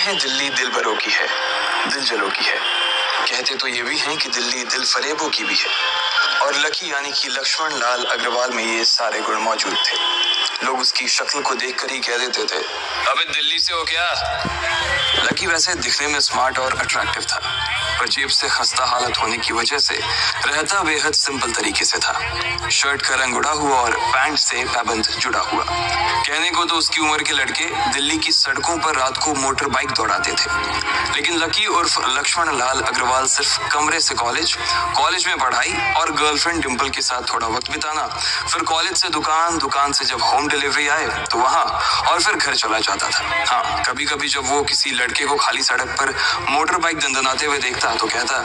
हैं दिल्ली दिल भरों की है, दिल जलों की है। कहते तो ये भी हैं कि दिल्ली दिल फरेबों की भी है। और लकी यानी कि लक्ष्मण लाल अग्रवाल में ये सारे गुण मौजूद थे। लोग उसकी शक्ल को देखकर ही कह देते थे, अबे दिल्ली से हो क्या? लकी वैसे दिखने में स्मार्ट और अट्रैक्टिव था, पर जेब से खस्ता हालत होने की वजह से रहता बेहद सिंपल तरीके से था। शर्ट का रंग उड़ा हुआ और पैंट से पैबंद जुड़ा हुआ। कहने को तो उसकी उम्र के लड़के दिल्ली की सड़कों पर रात को मोटर बाइक दौड़ाते थे, लेकिन लकी उर्फ लक्ष्मण लाल अग्रवाल सिर्फ कमरे से कॉलेज में पढ़ाई और गर्लफ्रेंड डिंपल के साथ थोड़ा वक्त बिताना, फिर कॉलेज से दुकान से जब होम डिलीवरी आए तो वहां, और फिर घर चला जाता था। हाँ, कभी कभी जब वो किसी लड़के को खाली सड़क पर मोटर बाइक दंदनाते हुए देखता तो कहता,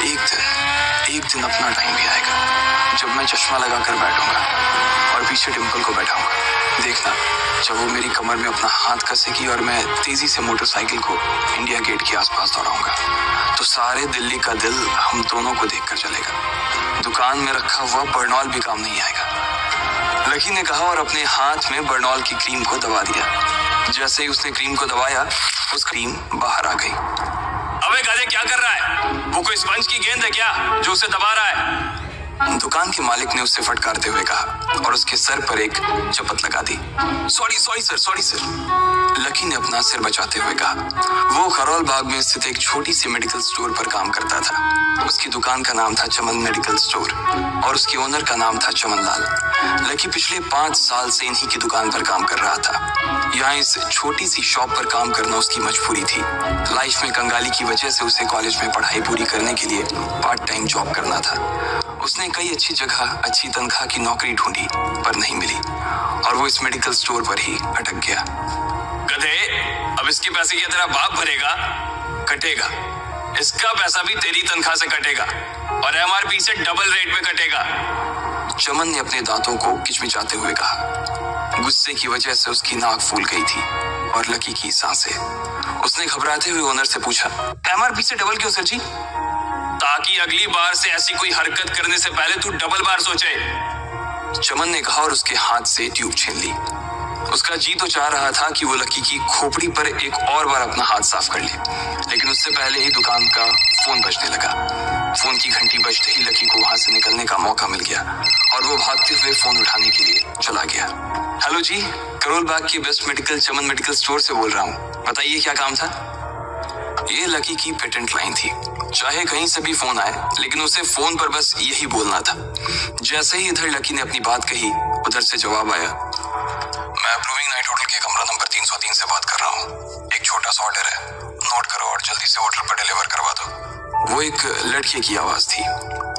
एक दिन अपना टाइम भी आएगा जब मैं चश्मा लगाकर बैठूंगा और पीछे डिंपल को बैठाऊंगा। देखना, जब वो मेरी कमर में अपना हाथ कसेगी और मैं तेजी से मोटरसाइकिल को इंडिया गेट के आसपास दौड़ाऊंगा, तो सारे दिल्ली का दिल हम दोनों को देखकर चलेगा। दुकान में रखा हुआ बर्नॉल भी काम नहीं आएगा। लकी ने कहा और अपने हाथ में बर्नॉल की क्रीम को दबा दिया। जैसे ही उसने क्रीम को दबाया, उस क्रीम बाहर आ गई। अबे गाधे, क्या कर रहा है? वो कोई स्पंज की गेंद है क्या जो उसे दबा रहा है? दुकान के मालिक ने उससे फटकारते हुए कहा और उसके सर पर एक चपत लगा दी। Sorry sir. लकी ने अपना सिर बचाते हुए कहा। वो खरोल बाग में स्थित एक छोटी सी मेडिकल स्टोर पर काम करता था। उसकी दुकान का नाम था चमन मेडिकल स्टोर और उसके ओनर का नाम था चमन लाल। लकी पिछले 5 साल से इन्हीं की दुकान पर काम कर रहा था। यहाँ इस छोटी सी शॉप पर काम करना उसकी मजबूरी थी। लाइफ में कंगाली की वजह से उसे कॉलेज में पढ़ाई पूरी करने के लिए पार्ट टाइम जॉब करना था। उसने कई अच्छी जगह अच्छी तनख्वाह की नौकरी ढूंढी, पर नहीं मिली और वो इस मेडिकल स्टोर पर ही अटक गया। गधे, अब इसके पैसे क्या तेरा बाप भरेगा? कटेगा। इसका पैसा भी तेरी तनख्वाह से कटेगा और एमआरपी से डबल रेट में कटेगा। चमन ने अपने दांतों को किचमिचाते हुए कहा। गुस्से की वजह से उसकी नाक फूल गई थी और लकी की सांसें। उसने घबराते हुए ओनर से पूछा, एमआरपी से डबल क्यों सर जी? ताकि अगली बार से ऐसी कोई हरकत करने से पहले तू डबल बार सोचे। चमन ने कहा और उसके हाथ से ट्यूब छीन ली। उसका जी तो चाह रहा था कि वो लकी की खोपड़ी पर एक और बार अपना हाथ साफ कर ले, लेकिन उससे पहले ही दुकान का फोन बजने लगा। फोन की घंटी बजते ही लकी को वहां से निकलने का मौका मिल गया और वो भागते हुए फोन उठाने के लिए चला गया। हेलो जी, करोल बाग की बेस्ट मेडिकल चमन मेडिकल स्टोर से बोल रहा हूँ, बताइए क्या काम था? ये लकी की पेटेंट लाइन थी। चाहे कहीं से भी फोन आए, लेकिन उसे फोन पर बस यही बोलना था। जैसे ही इधर लकी ने अपनी बात कही, उधर से जवाब आया, मैं अप्रूविंग नाइट होटल के कमरा नंबर 303 से बात कर रहा हूँ। एक छोटा सा ऑर्डर है, नोट करो और जल्दी से होटल पर डिलीवर करवा दो। वो एक लड़के की आवाज थी।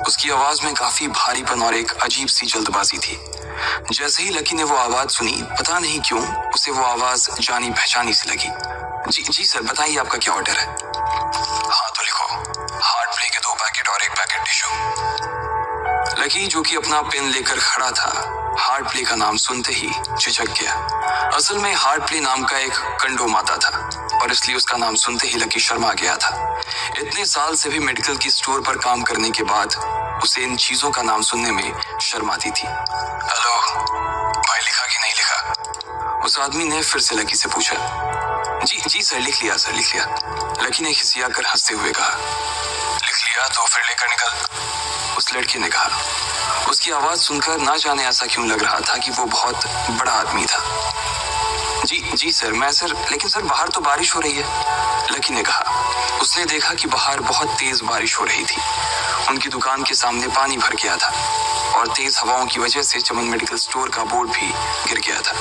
उसकी आवाज में काफी भारीपन और एक अजीब सी जल्दबाजी थी। जैसे ही लकी ने वो आवाज सुनी, पता नहीं क्यों उसे वो आवाज जानी पहचानी सी लगी। जी सर, बताइए आपका क्या ऑर्डर है? हाँ तो लिखो, हार्ट प्ले के 2 पैकेट और 1 पैकेट टिश्यू। लकी जो कि अपना पेन लेकर खड़ा था, हार्ट प्ले का नाम सुनते ही झिझक गया। असल में हार्ट प्ले नाम का एक कंडोम आता था और इसलिए उसका नाम सुनते ही लकी शर्मा गया था। इतने साल से भी मेडिकल की स्टोर पर काम करने के बाद उसे इन चीजों का नाम सुनने में शर्म आती थी। हेलो भाई, लिखा कि नहीं लिखा? उस आदमी ने फिर से लकी से पूछा। जी सर, लिख लिया सर, लिख लिया। लकी ने खिसिया कर हंसते हुए कहा। लिख लिया तो फिर लेकर निकल, उस लड़के ने कहा। उसकी आवाज सुनकर ना जाने ऐसा क्यों लग रहा था कि वो बहुत बड़ा आदमी था। जी सर, लेकिन सर बाहर तो बारिश हो रही है, लकी ने कहा। उसने देखा कि बाहर बहुत तेज बारिश हो रही थी। उनकी दुकान के सामने पानी भर गया था और तेज हवाओं की वजह से चमन मेडिकल स्टोर का बोर्ड भी गिर गया था।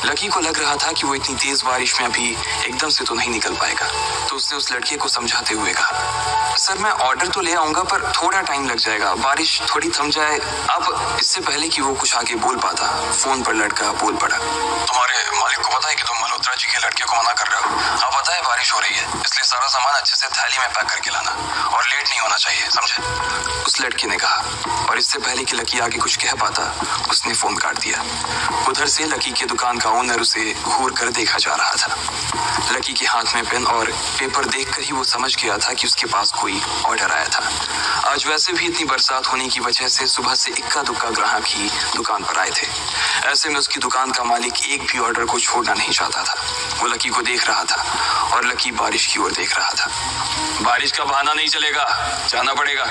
लकी को लग रहा था कि वो इतनी तेज बारिश में अभी एकदम से तो नहीं निकल पाएगा, तो उसने उस लड़के को समझाते हुए कहा, सर मैं ऑर्डर तो ले आऊंगा पर थोड़ा टाइम लग जाएगा, बारिश थोड़ी थम जाए। अब इससे पहले कि वो कुछ आगे बोल पाता, फोन पर लड़का बोल पड़ा, तुम्हारे मालिक को पता है कि तुम मल्होत्रा जी के लड़के को मना कर रहे हो? हाँ पता है, बारिश हो रही है, इसलिए सारा सामान अच्छे से थैली में पैक करके लाना और लेट नहीं होना चाहिए, समझे? उस लड़के ने कहा और इससे पहले कि लकी आगे कुछ कह पाता, उसने फोन काट दिया। उधर से लकी के दुकान का ओनर उसे घूर कर देखा जा रहा था। लकी के हाथ में पेन और पेपर देखकर ही वो समझ गया था कि उसके पास कोई ऑर्डर आया था। आज वैसे भी इतनी बरसात होने की वजह से सुबह से इक्का दुक्का ग्राहक ही दुकान पर आए थे। ऐसे में उसकी दुकान का मालिक एक भी ऑर्डर को छोड़ना नहीं चाहता था। वो लकी को देख रहा था और लकी बारिश की ओर देख रहा था। बारिश का बहाना नहीं चलेगा, जाना पड़ेगा,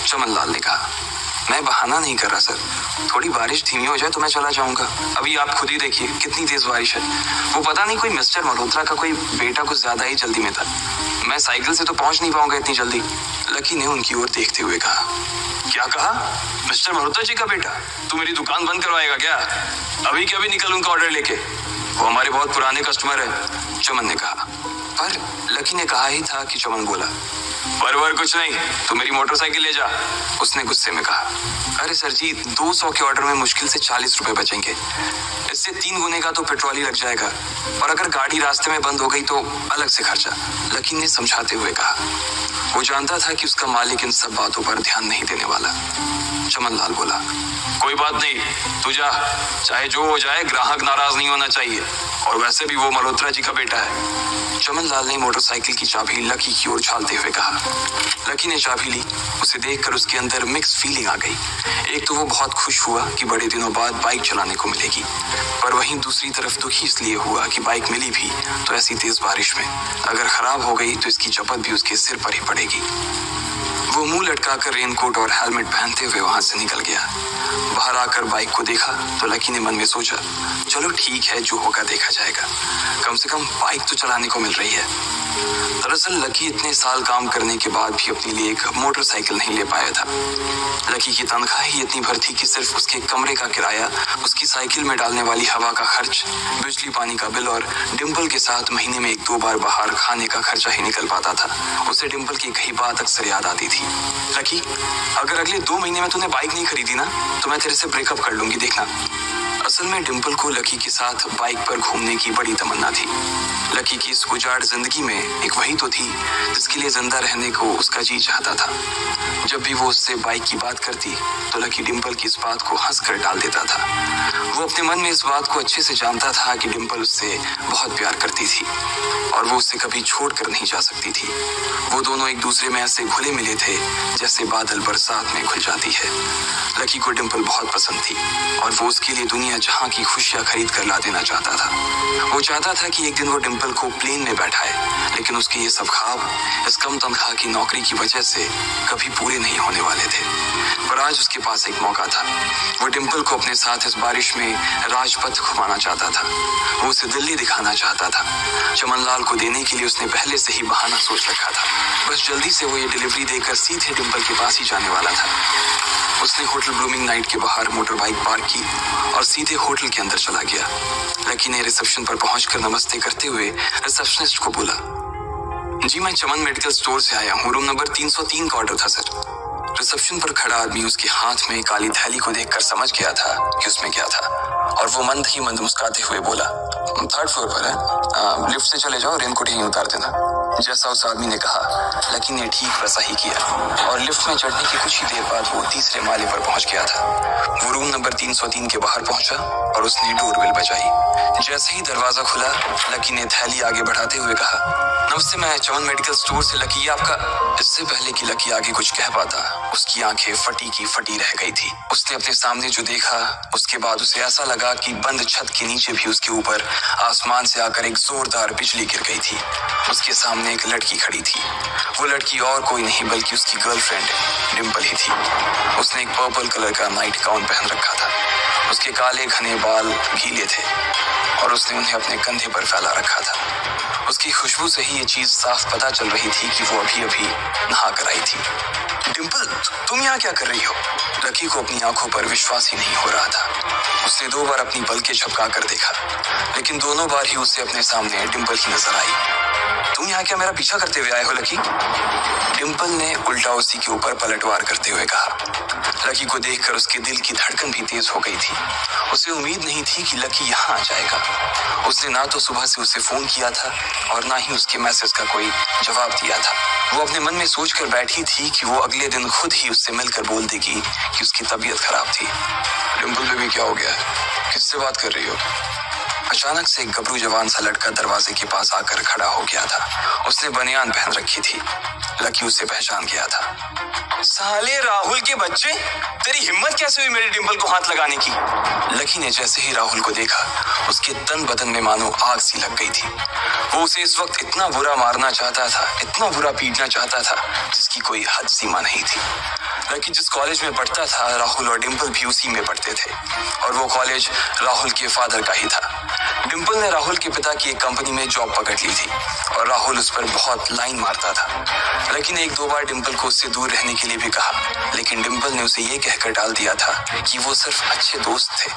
चमन लाल ने कहा। मैं बहाना नहीं कर रहा सर, थोड़ी बारिश धीमी हो जाए तो मैं चला जाऊंगा। अभी आप खुद ही देखिए कितनी तेज बारिश है। वो पता नहीं कोई मिस्टर मल्होत्रा का कोई बेटा कुछ ज्यादा ही जल्दी में था। मैं साइकिल से तो पहुंच नहीं पाऊंगा इतनी जल्दी। लकी ने उनकी ओर देखते हुए कहा। क्या कहा? मिस्टर मल्होत्रा जी का बेटा? तू मेरी दुकान बंद करवाएगा क्या? अभी के अभी निकल उनका ऑर्डर लेके, वो हमारे बहुत पुराने कस्टमर है, चमन ने कहा। पर लकी ने कहा ही था कि चमन बोला। पर कुछ नहीं, तू मेरी मोटरसाइकिल ले जा, उसने गुस्से में कहा। अरे सर जी, 200 के ऑर्डर में मुश्किल से 40 रुपए बचेंगे। इससे 3 गुने का तो पेट्रोल ही लग जाएगा, और अगर गाड़ी रास्ते में बंद हो गई तो अलग से खर्चा, लकी ने समझाते हुए कहा। वो जानता था कि उसका मालिक इन सब बातों पर ध्यान नहीं देने वाला। चमन लाल बोला। कोई बात नहीं, तू जा, चाहे जो हो जाए ग्राहक नाराज नहीं होना चाहिए, और वैसे भी वो मल्होत्रा जी का बेटा है। चमन लाल ने मोटरसाइकिल की चाबी लकी की ओर उछालते हुए कहा। लकी ने चाबी ली। उसे देखकर उसके अंदर मिक्स फीलिंग आ गई। एक तो वो बहुत खुश हुआ कि बड़े दिनों बाद बाइक चलाने को मिलेगी, पर वहीं दूसरी तरफ दुखी इसलिए हुआ कि बाइक मिली भी तो ऐसी तेज बारिश में, अगर खराब हो गई तो इसकी चपत भी उसके सिर पर ही पड़ेगी। वो मुंह लटकाकर रेनकोट और हेलमेट पहनते हुए वहां से निकल गया। बाहर आकर बाइक को देखा तो लकी ने मन में सोचा, चलो ठीक है, जो होगा देखा जाएगा, कम से कम बाइक तो चलाने को मिल रही है। दरअसल लकी इतने साल काम करने के बाद भी अपने लिए एक मोटरसाइकिल नहीं ले पाया था। लकी की तनख्वाह ही इतनी भर थी कि सिर्फ उसके कमरे का किराया, उसकी साइकिल में डालने वाली हवा का खर्च, बिजली पानी का बिल और डिम्पल के साथ महीने में 1-2 बार बाहर खाने का खर्चा ही निकल पाता था। उसे डिम्पल की कही बात अक्सर याद आती थी। लकी, अगर अगले 2 महीने में तूने बाइक नहीं खरीदी ना तो मैं तेरे से ब्रेकअप कर लूंगी, देखना। असल में डिम्पल को लकी के साथ बाइक पर घूमने की बड़ी तमन्ना थी। लकी की इस उजाड़ जिंदगी में एक वही तो थी जिसके लिए जिंदा रहने को उसका जी चाहता था। जब भी वो उससे बाइक की बात करती तो लकी डिम्पल की इस बात को हंसकर टाल देता था। वो अपने मन में इस बात को अच्छे से जानता था कि डिम्पल उससे बहुत प्यार करती थी और वो उससे कभी छोड़ कर नहीं जा सकती थी। वो दोनों एक दूसरे में ऐसे घुले मिले थे जैसे बादल बरसात में घुल जाती है। लकी को डिम्पल बहुत पसंद थी और वो उसके लिए दुनिया जहां की खुशियां खरीद कर ला देना चाहता था। वो चाहता था कि एक दिन वो डिम्पल को प्लेन में बैठाए, लेकिन उसके ये सब ख्वाब इस कम तनख्वाह की नौकरी की वजह से कभी पूरे नहीं होने वाले थे। पर आज उसके पास एक मौका था। वो डिम्पल को अपने साथ इस बारिश में राजपथ घुमाना चाहता था। वो उसे दिल्ली दिखाना चाहता था। चमन लाल को देने के लिए उसने पहले से ही बहाना सोच रखा था। बस जल्दी से वो ये डिलीवरी देकर सीधे डिम्पल के पास ही जाने वाला था। उसने होटल ब्लूमिंग नाइट के बाहर मोटर बाइक पार्क की और सीधे होटल के अंदर चला गया। लकी ने रिसेप्शन पर पहुंचकर नमस्ते करते हुए रिसेप्शनिस्ट को बोला, जी मैं चमन मेडिकल स्टोर से आया हूँ, रूम नंबर 303 का ऑर्डर था सर। रिसेप्शन पर खड़ा आदमी उसके हाथ में काली थैली को देखकर समझ गया था कि उसमें क्या था और वो मंद ही मंद मुस्कुराते हुए बोला, 3rd फ्लोर पर है, लिफ्ट से चले जाओ, रेनकोट यहीं उतार देना। जैसा उस आदमी ने कहा लकी ने ठीक वैसा ही किया और लिफ्ट में चढ़ने की कुछ ही देर बाद वो 3रे माले पर पहुंच गया था। वो रूम नंबर 303 के बाहर पहुंचा और उसने डोरबेल बजाई। जैसे ही दरवाजा खुला लकी ने थैली आगे बढ़ाते हुए कहा, नमस्ते, मैं चमन मेडिकल स्टोर से लकी, आपका। इससे पहले कि लकी आगे कुछ कह पाता उसकी आंखें फटी की फटी रह गई थी। उसने अपने सामने जो देखा उसके बाद उसे ऐसा लगा कि बंद छत के नीचे भी उसके ऊपर आसमान से आकर एक जोरदार बिजली गिर गई थी। उसके सामने एक लड़की खड़ी थी। वो लड़की और कोई नहीं बल्कि उसकी गर्लफ्रेंड डिम्पल ही थी। उसने एक पर्पल कलर का नाइट गाउन पहन रखा था। उसके काले घने बाल गीले थे और उसने उन्हें अपने कंधे पर फैला रखा था। उसकी खुशबू से ही ये चीज साफ पता चल रही थी कि वो अभी अभी नहा कर आई थी। डिम्पल, तुम यहाँ क्या कर रही हो? लकी को अपनी आंखों पर विश्वास ही नहीं हो रहा था। उसने 2 बार अपनी पलकें झपका कर देखा, लेकिन दोनों बार ही उसे अपने सामने डिम्पल ही नजर आई। तुम यहाँ क्या मेरा पीछा करते हुए आए हो लकी? डिम्पल ने उल्टा उसी के ऊपर पलटवार करते हुए कहा। लकी को देखकर उसके दिल की धड़कन भी तेज हो गई थी। उसे उम्मीद नहीं थी कि लकी यहाँ आ जाएगा। उसने ना तो सुबह से उसे फोन किया था और ना ही उसके मैसेज का कोई जवाब दिया था। वो अपने मन में सोचकर बैठी थी कि वो अगले दिन खुद ही उससे मिलकर बोल देगी कि उसकी तबीयत खराब थी। डिम्पल बेबी, क्या हो गया? किससे बात कर रही हो? अचानक से एक गबरू जवान सा लड़का दरवाजे के पास आकर खड़ा हो गया था। उसने बनियान पहन रखी थी। लकी उसे पहचान गया था। साले राहुल के बच्चे, तेरी हिम्मत कैसे हुई मेरी डिंपल को हाथ लगाने की? लकी ने जैसे ही राहुल को देखा, उसके तन बदन में मानो आग सी लग गई थी। वो उसे इस वक्त इतना बुरा मारना चाहता था, इतना बुरा पीटना चाहता था, जिसकी कोई हद सीमा नहीं थी। लकी जिस कॉलेज में पढ़ता था, राहुल और डिंपल भी उसी में पढ़ते थे, और वो कॉलेज राहुल के फादर का ही था। डिंपल ने राहुल के पिता की एक कंपनी में जॉब पकड़ ली थी, और राहुल उस पर बहुत लाइन मारता था। लकी ने 1-2 बार डिंपल को उससे दूर रहने के लिए भी कहा, लेकिन डिंपल ने उसे ये कहकर टाल दिया था कि वो सिर्फ अच्छे दोस्त थे।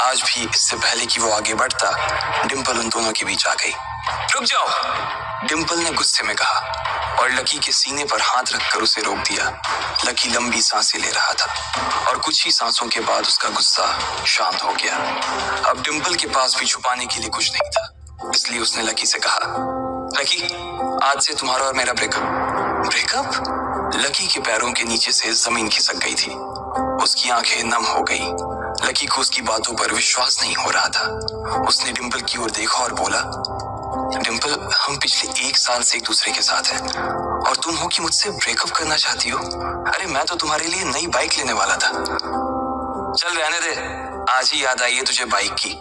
आज भी इससे पहले कि वो आगे बढ़ता, डिंपल उन दोनों के बीच आ गई। रुक जाओ, डिंपल ने गुस्से में कहा, और लकी के सीने पर हाथ रखकर उसे रोक दिया। लकी लंबी सांसें ले रहा था, और कुछ ही सांसों के बाद उसका गुस्सा शांत हो गया। अब डिंपल के पास भी छुपाने के लिए कुछ नहीं था, इसलिए उसने लकी से कहा, लकी, आज से तुम्हारा और मेरा ब्रेकअप? लकी के पैरों के नीचे से जमीन खिसक गई थी। उसकी आंखें नम हो गई। लकी को उसकी बातों पर विश्वास नहीं हो रहा था। उसने डिंपल की ओर देखा और बोला, डिंपल, हम पिछले 1 साल से एक दूसरे के साथ हैं, और तुम हो कि मुझसे ब्रेकअप करना चाहती हो? अरे मैं तो तुम्हारे लिए नई बाइक लेने वाला था। चल रहने दे, आज ही याद आई है तुझे बाइक की।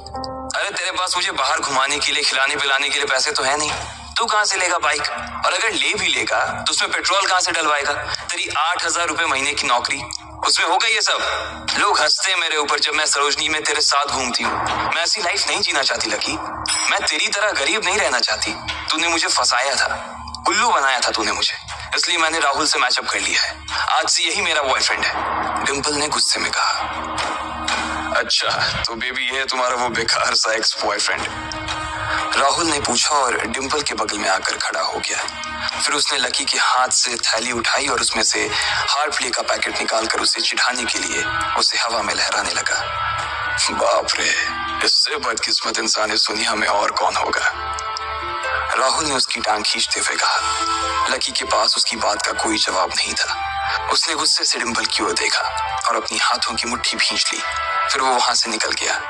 अरे तेरे पास मुझे बाहर घुमाने के लिए, खिलाने पिलाने के लिए पैसे तो है नहीं, तू कहाँ से लेगा बाइक? और अगर ले भी लेगा तो उसमें पेट्रोल कहाँ से डलवाएगा? तेरी 8,000 रुपए महीने की नौकरी, उसमें होगा ये सब? लोग हंसते हैं मेरे ऊपर जब मैं सरोजनी में तेरे साथ घूमती हूँ। मैं ऐसी लाइफ नहीं जीना चाहती लकी। मैं तेरी तरह गरीब नहीं रहना चाहती। तूने मुझे फंसाया था, उल्लू बनाया था तूने मुझे, इसलिए मैंने राहुल से मैचअप कर लिया है। आज से यही मेरा बॉयफ्रेंड है, डिंपल ने गुस्से में कहा। अच्छा, तो बेबी ये है तुम्हारा वो बेकार सा एक्स बॉयफ्रेंड? राहुल ने पूछा और डिंपल के बगल में आकर खड़ा हो गया। फिर उसने लकी के हाथ से थैली उठाई और उसमें से हार्ड प्ले का पैकेट निकालकर उसे चिढ़ाने के लिए उसे हवा में लहराने लगा। बाप रे, इससे बदकिस्मत इंसान इस दुनिया में और कौन होगा? राहुल ने उसकी टांग खींचते हुए कहा। लकी के पास उसकी बात का कोई जवाब नहीं था। उसने गुस्से से डिंपल की ओर देखा और अपनी हाथों की मुट्ठी भींच ली। फिर वो वहां से निकल गया।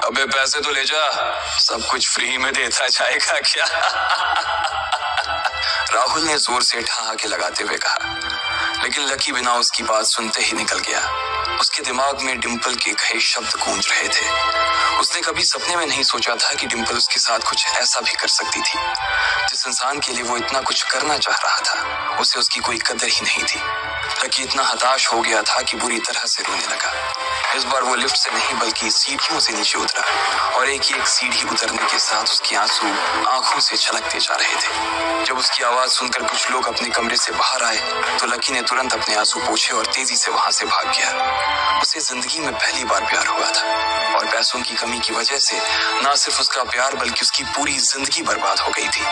अबे पैसे तो ले जा, सब कुछ फ्री में देता जाएगा क्या? राहुल ने जोर से ठहाके लगाते हुए कहा, लेकिन लकी बिना उसकी बात सुनते ही निकल गया। उसके दिमाग में डिंपल के कहे शब्द गूंज रहे थे। उसने कभी सपने में नहीं सोचा था कि डिंपल उसके साथ कुछ ऐसा भी कर सकती थी। जिस इंसान के लिए वो इतना कुछ करना चाह रहा था, उसे उसकी कोई कदर ही नहीं थी। लकी इतना हताश हो गया था कि बुरी तरह से रोने लगा। इस बार वो लिफ्ट से नहीं बल्कि सीढ़ियों से नीचे उतरा, और एक सीढ़ी उतरने के साथ उसके आंसू आंखों से छलकते जा रहे थे। जब उसकी आवाज सुनकर कुछ लोग अपने कमरे से बाहर आए तो लकी ने तुरंत अपने आंसू पोंछे और तेजी से वहां से भाग गया। उसे जिंदगी में पहली बार प्यार हुआ था, और पैसों की कमी की वजह से न सिर्फ उसका प्यार बल्कि उसकी पूरी जिंदगी बर्बाद हो गई थी।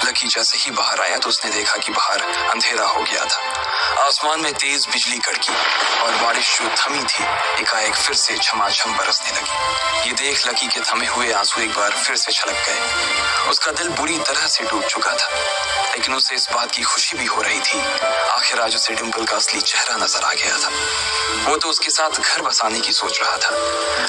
लकी जैसे ही बाहर आया तो उसने देखा कि बाहर अंधेरा हो गया था। आसमान में तेज बिजली कड़की और बारिश जो थमी थी एकाएक फिर से झमाझम बरसने लगी। ये देख लकी के थमे हुए आंसू एक बार फिर से छलक गए। उसका दिल बुरी तरह से टूट चुका था, लेकिन उसे इस बात की खुशी भी हो रही थी। आखिर आज उसे डिंपल का असली चेहरा नजर आ गया था। वो तो उसके साथ घर बसाने की सोच रहा था,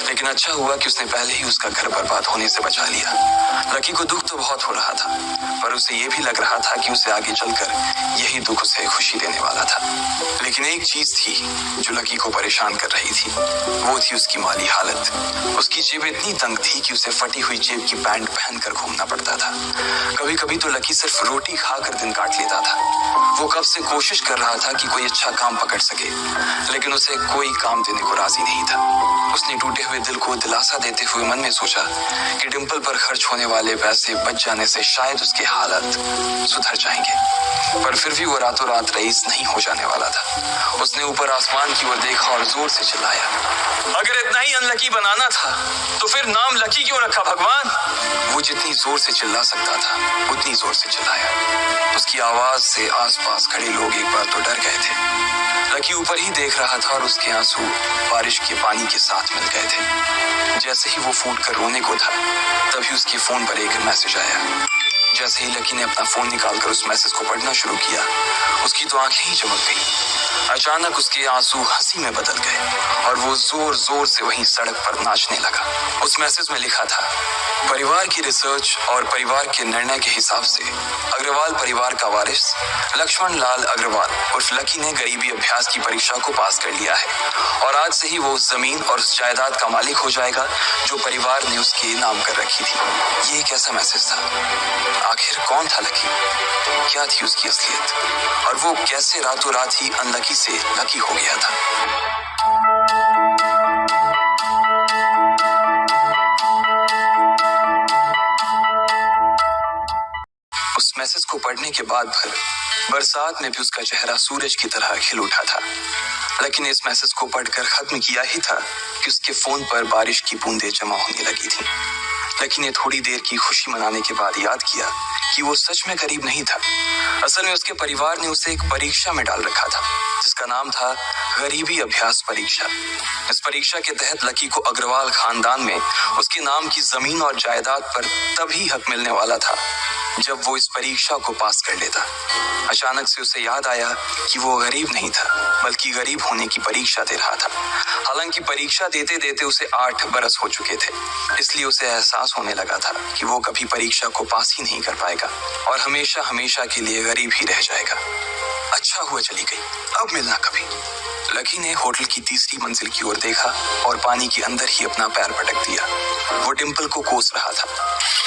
लेकिन अच्छा हुआ कि उसने पहले ही उसका घर बर्बाद होने से बचा लिया। लकी को दुख तो बहुत हो रहा था, पर उसे ये भी लग रहा था कि उसे आगे चलकर यही दुख उसे खुशी देने वाला था। लेकिन एक चीज थी जो लकी को परेशान कर रही थी, वो थी उसकी माली हालत। उसकी जेब इतनी तंग थी कि उसे फटी हुई जेब की पैंट पहनकर घूमना पड़ता था। कभी कभी तो लकी सिर्फ रोटी खाकर दिन काट लेता था। वो कब से कोशिश कर रहा था कि कोई अच्छा काम पकड़ सके, लेकिन उसे कोई काम देने को राजी नहीं था। उसने टूटे हुए दिल को दिलासा देते हुए मन में सोचा कि डिंपल पर खर्च होने वाले पैसे बच जाने से शायद उसके हालत सुधर जाएंगे, पर फिर भी वो रातों रात रईस नहीं हो जाने वाला था। उसने ऊपर आसमान की ओर देखा और जोर से चिल्लाया, अगर इतना ही अनलकी बनाना था तो फिर नाम लकी क्यों रखा भगवान? वो जितनी जोर से चिल्ला सकता था उतनी जोर से चिल्लाया। उसकी आवाज से आसपास खड़े लोग एक बार तो डर गए थे। लकी ऊपर ही देख रहा था और उसके आंसू बारिश के पानी के साथ मिल गए थे। जैसे ही वो फूट कर रोने को था, तभी उसके फोन पर एक मैसेज आया। जैसे ही लकी ने अपना फोन निकालकर उस मैसेज को पढ़ना शुरू किया, उसकी तो आंखें ही चमक गई। अचानक उसके आंसू हंसी में बदल गए और वो जोर जोर से वहीं सड़क पर नाचने लगा। उस मैसेज में लिखा था, परिवार की रिसर्च और परिवार के निर्णय के हिसाब से अग्रवाल परिवार का वारिस लक्ष्मण लाल अग्रवाल उर्फ लकी ने गरीबी अभ्यास की परीक्षा को पास कर लिया है और आज से ही वो उस जमीन और उस जायदाद का मालिक हो जाएगा जो परिवार ने उसके नाम कर रखी थी। ये कैसा मैसेज था? आखिर कौन था लकी? क्या थी उसकी असलियत? और वो कैसे रातों रात ही अनलकी से लकी हो गया था? उस मैसेज को पढ़ने के बाद भर बरसात में भी उसका चेहरा सूरज की तरह खिल उठा था। लेकिन इस मैसेज को पढ़कर खत्म किया ही था कि उसके फोन पर बारिश की बूंदें जमा होने लगी थी। लेकिन ये थोड़ी देर की खुशी मनाने के बाद याद किया कि वो सच में गरीब नहीं था। असल में उसके परिवार ने उसे एक परीक्षा में डाल रखा था जिसका नाम था गरीबी अभ्यास परीक्षा। इस परीक्षा के तहत लकी को अग्रवाल खानदान में उसके नाम की जमीन और जायदाद पर तभी हक मिलने वाला था जब वो इस परीक्षा को पास कर लेता। अचानक से उसे याद आया कि वो गरीब नहीं था बल्कि गरीब होने की परीक्षा दे रहा था। हालांकि परीक्षा देते देते उसे 8 बरस हो चुके थे, इसलिए उसे एहसास होने लगा था कि वो कभी परीक्षा को पास ही नहीं कर पाएगा और हमेशा हमेशा के लिए गरीब ही रह जाएगा। अच्छा हुआ चली गई, अब मिलना कभी। लकी ने होटल की तीसरी मंजिल की ओर देखा और पानी के अंदर ही अपना पैर पटक दिया। वो डिम्पल को कोस रहा था।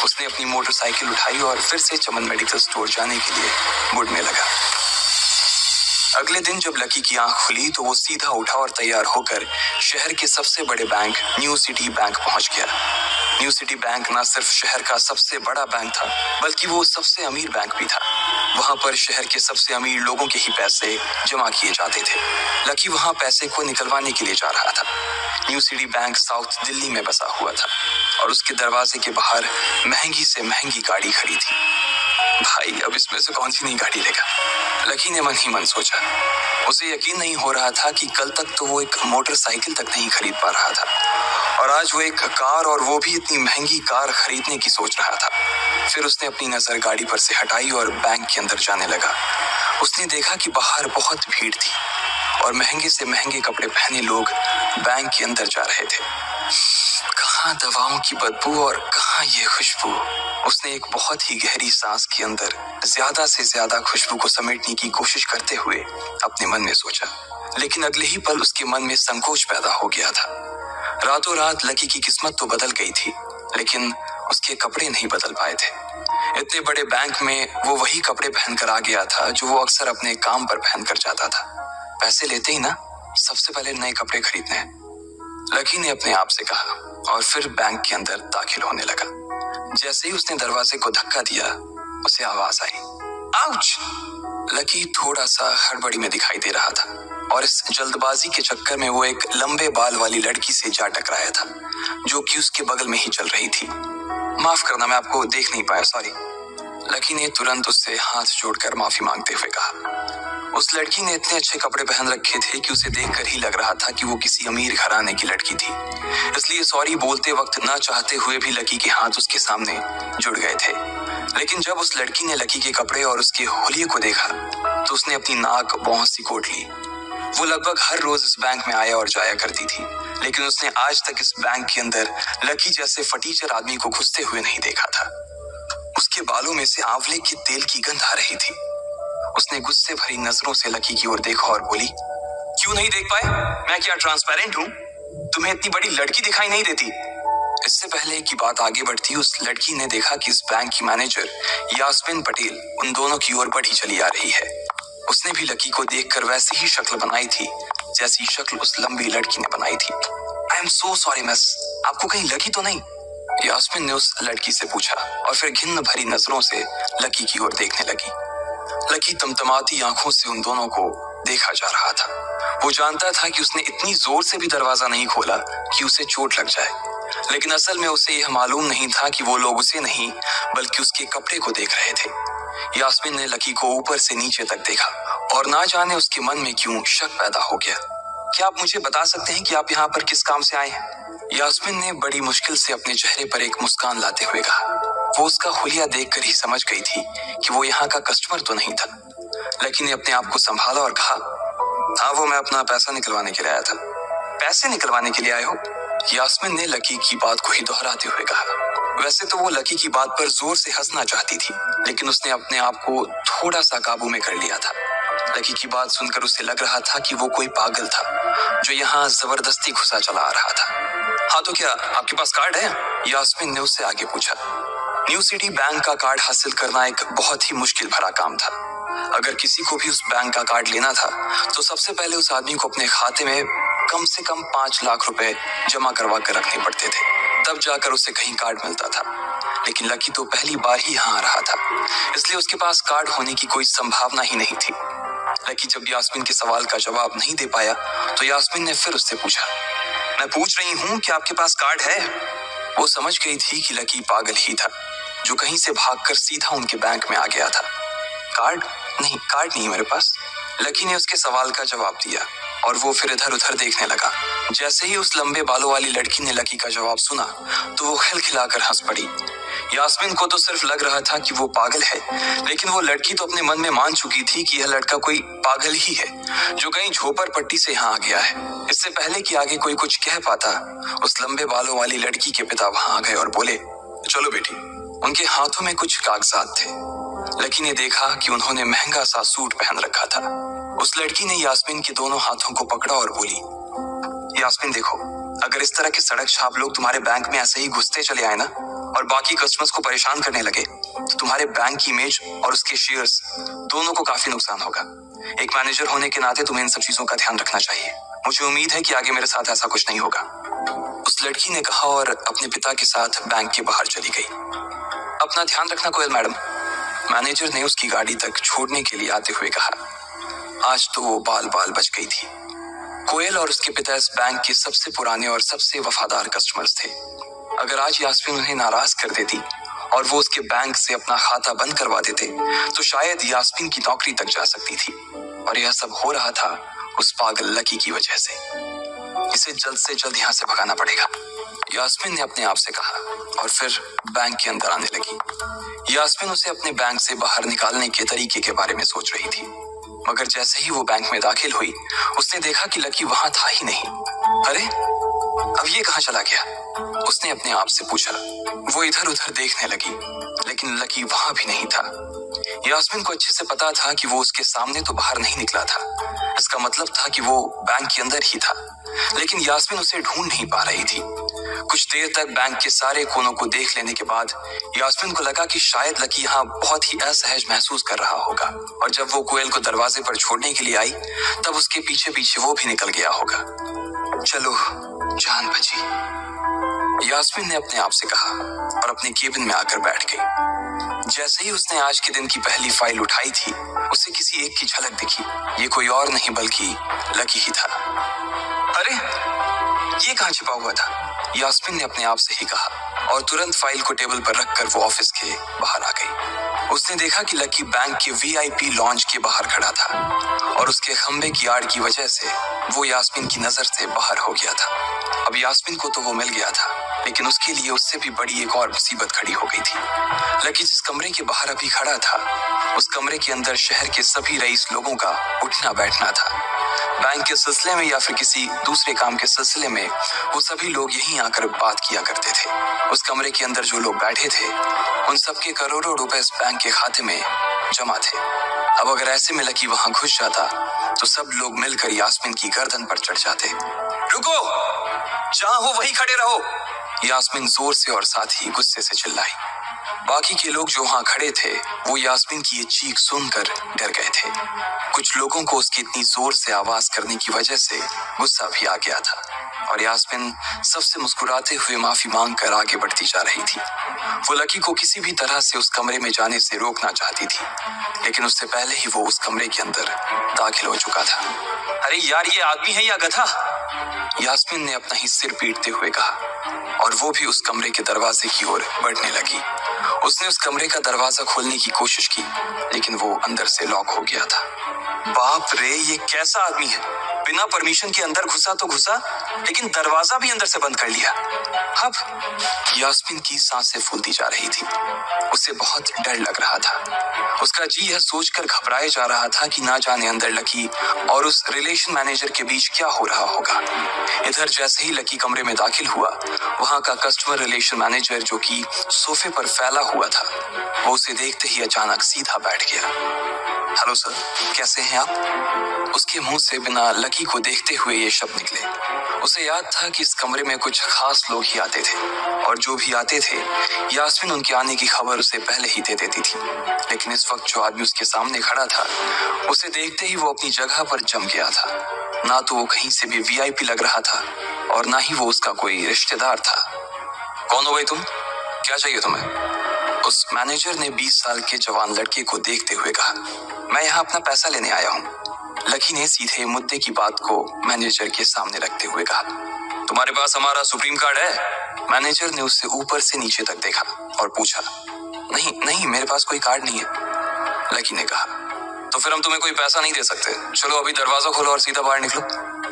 उसने अपनी मोटरसाइकिल उठाई और फिर से चमन मेडिकल स्टोर जाने के लिए मुड़ने लगा। अगले दिन जब लकी की आंख खुली तो वो सीधा उठा और तैयार होकर शहर के सबसे बड़े बैंक न्यू सिटी बैंक पहुंच गया। न्यू सिटी बैंक न सिर्फ शहर का सबसे बड़ा बैंक था बल्कि वो सबसे अमीर बैंक भी था। वहां पर शहर के सबसे अमीर लोगों के ही पैसे जमा किए जाते थे। लकी वहां पैसे को निकलवाने के लिए जा रहा था। New city bank south Delhi में बसा हुआ था और उसके दरवाजे के बाहर महंगी से महंगी गाड़ी खड़ी थी। भाई, अब इसमें से कौन सी नई गाड़ी लेगा? लकी ने मन ही मन सोचा। उसे यकीन नहीं हो रहा था कि कल तक तो वो एक मोटरसाइकिल तक नहीं खरीद पा रहा था और आज वो एक कार, और वो भी इतनी महंगी कार खरीदने की सोच रहा था। फिर उसने अपनी नजर गाड़ी पर से हटाई और बैंक के अंदर जाने लगा। उसने देखा कि बाहर बहुत भीड़ थी और महंगे से महंगे कपड़े पहने लोग बैंक के अंदर जा रहे थे। कहाँ दवाओं की बदबू और कहाँ ये खुशबू? उसने एक बहुत ही गहरी सांस के अंदर ज्यादा से ज्यादा खुशबू को समेटने की कोशिश करते हुए अपने मन में सोचा। लेकिन अगले ही पल उसके मन में संकोच पैदा हो गया था। रातों रात लकी की किस्मत तो बदल गई थी लेकिन उसके कपड़े नहीं बदल पाए थे। इतने बड़े बैंक में वो वही कपड़े पहनकर आ गया था जो वो अक्सर अपने काम पर पहनकर जाता था। पैसे लेते ही ना सबसे पहले नए कपड़े खरीदने हैं, लकी ने अपने आप से कहा और फिर बैंक के अंदर दाखिल होने लगा। जैसे ही उसने दरवाजे को धक्का दिया उसे आवाज आई, आउच! लकी थोड़ा सा हड़बड़ी में दिखाई दे रहा था और इस जल्दबाजी के चक्कर में वो एक लंबे बाल वाली लड़की से जा टकराया था जो कि उसके बगल में ही चल रही थी। माफ करना, मैं आपको देख नहीं पाया, सॉरी। लकी ने तुरंत उससे हाथ जोड़कर माफी मांगते हुए कहा। उस लड़की ने इतने अच्छे कपड़े पहन रखे थे कि उसे देखकर ही लग रहा था कि वो किसी अमीर घराने की लड़की थी, इसलिए सॉरी बोलते वक्त ना चाहते हुए भी लकी के हाथ उसके सामने जुड़ गए थे। लेकिन जब उस लड़की ने लकी के कपड़े और उसके हुलिये को देखा तो उसने अपनी नाक भौं सिकोड़ ली। वो लगभग हर रोज इस बैंक में आया और जाया करती थी, लेकिन उसने आज तक इस बैंक के अंदर लकी जैसे फटीचर आदमी को घुसते हुए नहीं देखा था। उसके बालों में से आंवले के तेल की गंध आ रही थी। उसने गुस्से भरी नजरों से लकी की ओर देखा और बोली, क्यों नहीं देख पाए? मैं क्या ट्रांसपेरेंट हूँ? तुम्हें इतनी बड़ी लड़की दिखाई नहीं देती? इससे पहले कि बात आगे बढ़ती, उस लड़की ने देखा कि इस बैंक की मैनेजर यास्मिन पटेल उन दोनों की ओर बढ़ी चली आ रही है। उसने भी लकी को देखकर वैसी ही शक्ल बनाई थी जैसी शक्ल उस लंबी लड़की ने बनाई थी। I am so sorry miss, आपको कहीं लगी तो नहीं? यास्मिन ने उस लड़की से पूछा और फिर घिन्न भरी नजरों से लकी की ओर देखने लगी। लकी तमतमाती आंखों से उन दोनों को देखा जा रहा था। वो जानता था कि उसने इतनी जोर से भी दरवाजा नहीं खोला कि उसे चोट लग जाए, लेकिन असल में उसे यह मालूम नहीं था कि वो लोग उसे नहीं बल्कि उसके कपड़े को देख रहे थे। यास्मिन ने लकी को ऊपर से नीचे तक देखा और ना जाने उसके मन में क्यों शक पैदा हो गया। क्या आप मुझे बता सकते हैं कि आप यहाँ पर किस काम से आए हैं? यास्मिन ने बड़ी मुश्किल से अपने चेहरे पर एक मुस्कान लाते हुए कहा। वो उसका हुलिया देखकर ही समझ गई थी कि वो यहाँ का कस्टमर तो नहीं था। लकी ने अपने आप को संभाला और कहा, हाँ, वो मैं अपना पैसा निकलवाने के लिए आया था। पैसे निकलवाने के लिए आए हो? यास्मीन ने लकी की बात को ही दोहराते हुए कहा। वैसे तो वो लकी की बात पर जोर से हंसना चाहती थी, लेकिन उसने अपने आप को थोड़ा सा काबू में कर लिया था। लकी की बात सुनकर उसे लग रहा था कि वो कोई पागल था जो यहाँ जबरदस्ती घुसा चला आ रहा था। हाँ, तो क्या आपके पास कार्ड है? यास्मीन ने उससे आगे पूछा। न्यू सिटी बैंक का कार्ड हासिल करना एक बहुत ही मुश्किल भरा काम था। अगर किसी को भी उस बैंक का कार्ड लेना था तो सबसे पहले उस आदमी को अपने खाते में कम से कम 5 लाख रुपए जमा करवा कर रखने पड़ते थे, तब जाकर उसे कहीं कार्ड मिलता था। लेकिन लकी तो पहली बार ही यहाँ आ रहा था, इसलिए उसके पास कार्ड होने की कोई संभावना ही नहीं थी। लकी जब यास्मीन के सवाल का जवाब नहीं दे पाया तो यास्मीन ने फिर उससे पूछा, मैं पूछ रही हूँ कि आपके पास कार्ड है? वो समझ गई थी कि लकी पागल ही था जो कहीं से भागकर सीधा उनके बैंक में आ गया था। कार्ड नहीं मेरे पास। लकी ने उसके सवाल का जवाब दिया और वो फिर इधर उधर देखने लगा। जैसे ही उस लंबे बालों वाली लड़की ने लकी का जवाब सुना तो वो खिलखिलाकर हंस पड़ी। यास्मीन को तो सिर्फ लग रहा था कि वो पागल है, लेकिन वो लड़की तो अपने मन में मान चुकी थी कि यह लड़का कोई पागल ही है जो कहीं झोपड़ पट्टी से यहाँ आ गया है। इससे पहले कि आगे कोई कुछ कह पाता, उस लंबे बालों वाली लड़की के पिता वहां आ गए और बोले, चलो बेटी। उनके हाथों में कुछ कागजात थे। लकी ने देखा कि उन्होंने महंगा सा सूट पहन रखा था। उस लड़की ने यास्मीन के दोनों हाथों को पकड़ा और बोली, यास्मीन देखो, अगर इस तरह के सड़क छाप लोग तुम्हारे बैंक में ऐसे ही घुसते चले आए ना और बाकी कस्टमर्स को परेशान करने लगे तो तुम्हारे बैंक की इमेज और उसके शेयर्स दोनों को काफी नुकसान होगा। एक मैनेजर होने के नाते तुम्हें इन सब चीजों का ध्यान रखना चाहिए। मुझे उम्मीद है कि आगे मेरे साथ ऐसा कुछ नहीं होगा। उस लड़की ने कहा और अपने पिता के साथ बैंक के बाहर चली गई। अपना ध्यान रखना कोयल मैडम, मैनेजर ने उसकी गाड़ी तक छोड़ने के लिए आते हुए कहा। आज तो वो बाल बाल बच गई थी। कोयल और उसके पिता इस बैंक के सबसे पुराने और सबसे वफादार कस्टमर्स थे। अगर आज यास्मीन उन्हें नाराज कर देती और वो उसके बैंक से अपना खाता बंद करवा देते तो शायद यास्मीन की नौकरी तक जा सकती थी। और यह सब हो रहा था उस पागल लकी की वजह से। इसे जल्द से जल्द यहाँ से भगाना पड़ेगा, यास्मीन ने अपने आप से कहा और फिर बैंक के अंदर आने लगी। यास्मीन उसे अपने बैंक से बाहर निकालने के तरीके के बारे में सोच रही थी, मगर जैसे ही वो बैंक में दाखिल हुई उसने देखा कि लकी वहां था ही नहीं। अरे, अब ये कहाँ चला गया? उसने अपने आप से पूछा। वो इधर उधर देखने लगी, लेकिन लकी वहां भी नहीं था। यास्मीन को अच्छे से पता था कि वो उसके सामने तो बाहर नहीं निकला था। इसका मतलब था कि वो बैंक के अंदर ही था, लेकिन यास्मीन उसे ढूंढ नहीं पा रही थी। कुछ देर तक बैंक के सारे कोनों को देख लेने के बाद यास्मीन को लगा कि शायद लकी यहाँ बहुत ही असहज महसूस कर रहा होगा, और जब वो कोयल को दरवाजे पर छोड़ने के लिए आई तब उसके पीछे पीछे वो भी निकल गया होगा। चलो, जान बची, यास्मीन ने अपने आप से कहा और अपने केबिन में आकर बैठ गई। जैसे ही उसने आज के दिन की पहली फाइल उठाई थी उसे किसी एक की झलक दिखी। ये कोई और नहीं बल्कि लकी ही था। अरे, ये कहाँ छिपा हुआ था? यास्मीन ने अपने आप से ही कहा और तुरंत फाइल को टेबल पर रखकर वो ऑफिस के बाहर आ गई। उसने देखा कि लकी बैंक के वीआईपी लॉन्ज के बाहर खड़ा था और उसके खंबे की आड़ की वजह से वो यास्मीन की नजर से बाहर हो गया था। अब यास्मीन को तो वो मिल गया था, लेकिन उसके लिए उससे भी बड़ी एक और मुसीबत खड़ी हो गई थी। लकी जिस कमरे के बाहर अभी खड़ा था उस कमरे के अंदर शहर के सभी रईस लोगों का उठना बैठना था। बैंक के सिलसिले में या फिर किसी दूसरे काम के सिलसिले में वो सभी लोग यहीं आकर बात किया करते थे। उस कमरे के अंदर जो लोग बैठे थे उन सबके करोड़ों रुपए इस बैंक के खाते में जमा थे। अब अगर ऐसे में लकी वहां घुस जाता तो सब लोग मिलकर यास्मीन की गर्दन पर चढ़ जाते। रुको, जहां हो वहीं खड़े रहो, यास्मीन जोर से और साथ ही गुस्से से चिल्लाई। बाकी के लोग जो वहां खड़े थे वो यास्मीन की ये चीख सुनकर डर गए थे। कुछ लोगों को उसकी इतनी जोर से आवाज करने की वजह से गुस्सा भी आ गया था और यास्मीन सबसे मुस्कुराते हुए माफी मांगकर आगे बढ़ती जा रही थी। वो लकी को किसी भी तरह से उस कमरे में जाने से रोकना चाहती थी, लेकिन उससे पहले ही वो उस कमरे के अंदर दाखिल हो चुका था। अरे यार, ये आदमी है या गधा? यास्मीन ने अपना ही सिर पीटते हुए कहा और वो भी उस कमरे के दरवाजे की ओर बढ़ने लगी। उसने उस कमरे का दरवाजा खोलने की कोशिश की, लेकिन वो अंदर से लॉक हो गया था। बाप रे, ये कैसा आदमी है? बिना परमिशन के अंदर घुसा तो घुसा, लेकिन दरवाजा भी अंदर से बंद कर लिया। अब यास्मीन की सांसें फूलती जा रही थी। उसे बहुत डर लग रहा था। उसका जी यह सोचकर घबराए जा रहा था कि ना जाने अंदर लकी और उस रिलेशन मैनेजर के बीच क्या हो रहा होगा। इधर जैसे ही लकी कमरे में दाखिल हुआ, वहां का कस्टमर रिलेशन मैनेजर जो कि सोफे पर फैला हुआ था, वो उसे देखते ही अचानक सीधा बैठ गया। हेलो सर, कैसे हैं आप? उसके मुंह से बिना लकी को देखते हुए ये शब्द निकले। उसे याद था कि इस कमरे में कुछ खास लोग ही आते थे और जो भी आते थे, यास्मीन उनके आने की खबर उसे पहले ही दे देती थी। लेकिन इस वक्त जो आदमी उसके सामने खड़ा था, उसे देखते ही वो अपनी जगह पर जम गया था। ना तो वो कहीं से भी वीआईपी लग रहा था और ना ही वो उसका कोई रिश्तेदार था। कौन हो भाई तुम? क्या चाहिए तुम्हें? उस मैनेजर ने 20 साल के जवान लड़के को देखते हुए कहा। मैं यहाँ अपना पैसा लेने आया हूँ। लकी ने सीधे मुद्दे की बात को मैनेजर के सामने रखते हुए कहा। तुम्हारे पास हमारा सुप्रीम कार्ड है? मैनेजर ने उससे ऊपर से नीचे तक देखा और पूछा। नहीं नहीं, मेरे पास कोई कार्ड नहीं है, लकी ने कहा। तो फिर हम तुम्हें कोई पैसा नहीं दे सकते। चलो अभी दरवाजा खोलो और सीधा बाहर निकलो,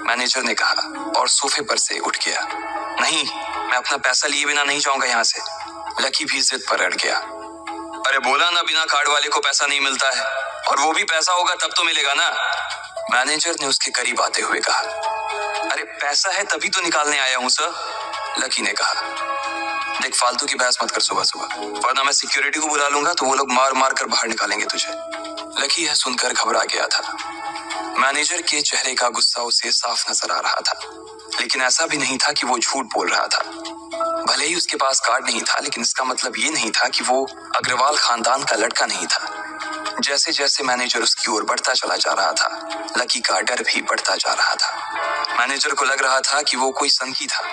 मैनेजर ने कहा और सोफे पर से उठ गया। नहीं, मैं अपना पैसा लिए बिना नहीं जाऊंगा यहाँ से, लकी भी जिद पर अड़ गया। अरे बोला ना, बिना कार्ड वाले को पैसा नहीं मिलता है, और वो भी पैसा होगा तब तो मिलेगा ना, मैनेजर ने उसके करीब आते हुए कहा। अरे पैसा है तभी तो निकालने आया हूँ सर, लकी ने कहा। देख, फालतू की बहस मत कर सुबह सुबह, वरना मैं सिक्योरिटी को बुला लूंगा तो वो लोग मार मार कर बाहर निकालेंगे तुझे। लकी यह सुनकर घबरा गया था। मैनेजर के चेहरे का गुस्सा उसे साफ नजर आ रहा था, लेकिन ऐसा भी नहीं था कि वो झूठ बोल रहा था। भले ही उसके पास कार्ड नहीं था, लेकिन इसका मतलब ये नहीं था कि वो अग्रवाल खानदान का लड़का नहीं था। जैसे जैसे मैनेजर उसकी ओर बढ़ता चला जा रहा था, लकी का डर भी बढ़ता जा रहा था। मैनेजर को लग रहा था कि वो कोई संकी था